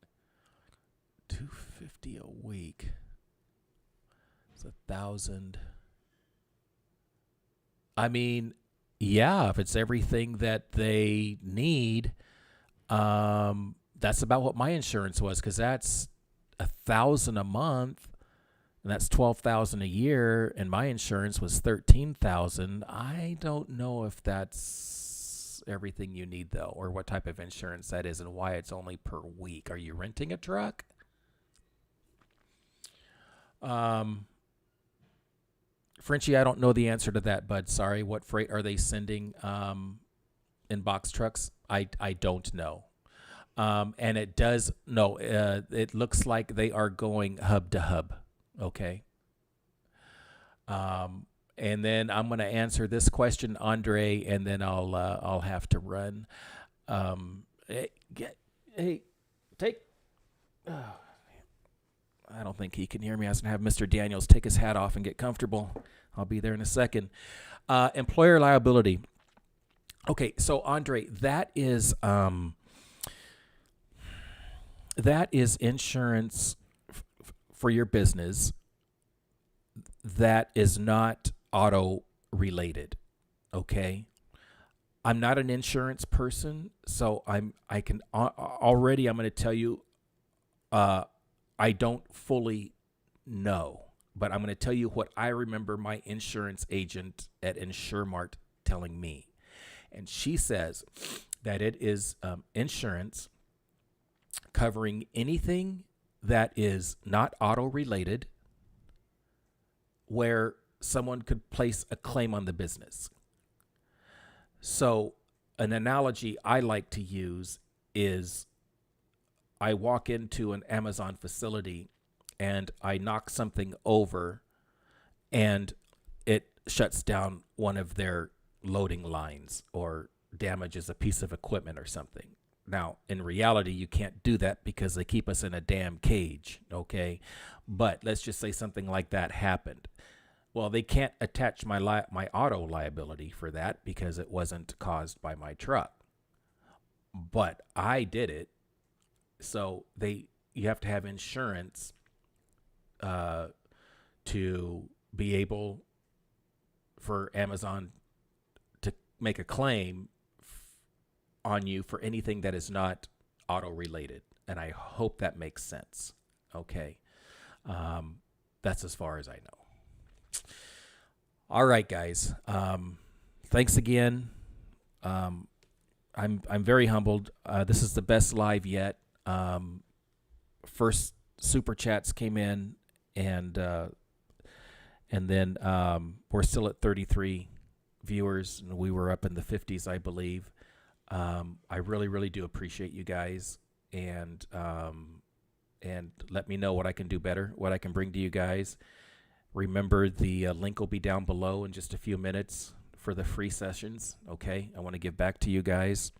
a week. It's $1,000. I mean, yeah, if it's everything that they need, that's about what my insurance was, because that's $1,000 a month, and that's $12,000 a year, and my insurance was $13,000. I don't know if that's everything you need though, or what type of insurance that is, and why it's only per week. Are you renting a truck? Frenchie, I don't know the answer to that, bud. Sorry. What freight are they sending in box trucks? I don't know. And it does, no, it looks like they are going hub to hub. Okay. And then I'm going to answer this question, Andre, and then I'll have to run. Hey, take. I don't think he can hear me. I was going to have Mr. Daniels take his hat off and get comfortable. I'll be there in a second. Employer liability. Okay, so Andre, that is insurance for your business that is not auto related. Okay, I'm not an insurance person, so I'm going to tell you I don't fully know, but I'm going to tell you what I remember my insurance agent at InsureMart telling me. And she says that it is insurance covering anything that is not auto related where someone could place a claim on the business. So an analogy I like to use is I walk into an Amazon facility and I knock something over and it shuts down one of their loading lines or damages a piece of equipment or something. Now, in reality, you can't do that because they keep us in a damn cage, okay? But let's just say something like that happened. Well, they can't attach my auto liability for that because it wasn't caused by my truck. But I did it. So you have to have insurance to be able for Amazon to make a claim on you for anything that is not auto related. And I hope that makes sense. Okay. That's as far as I know. All right, guys. Thanks again. I'm very humbled. This is the best live yet. First super chats came in, and then we're still at 33 viewers, and we were up in the 50s, I believe. I really, really do appreciate you guys, and let me know what I can do better, what I can bring to you guys. Remember, the link will be down below in just a few minutes for the free sessions. Okay, I want to give back to you guys.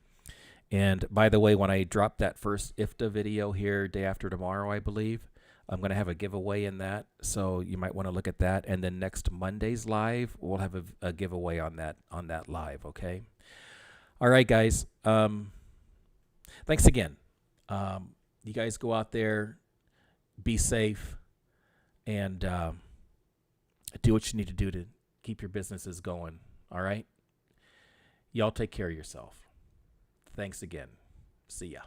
And by the way, when I drop that first IFTA video here day after tomorrow, I believe, I'm going to have a giveaway in that. So you might want to look at that. And then next Monday's live, we'll have a giveaway on that live. Okay. All right, guys. Thanks again. You guys go out there, be safe, and do what you need to do to keep your businesses going. All right. Y'all take care of yourself. Thanks again. See ya.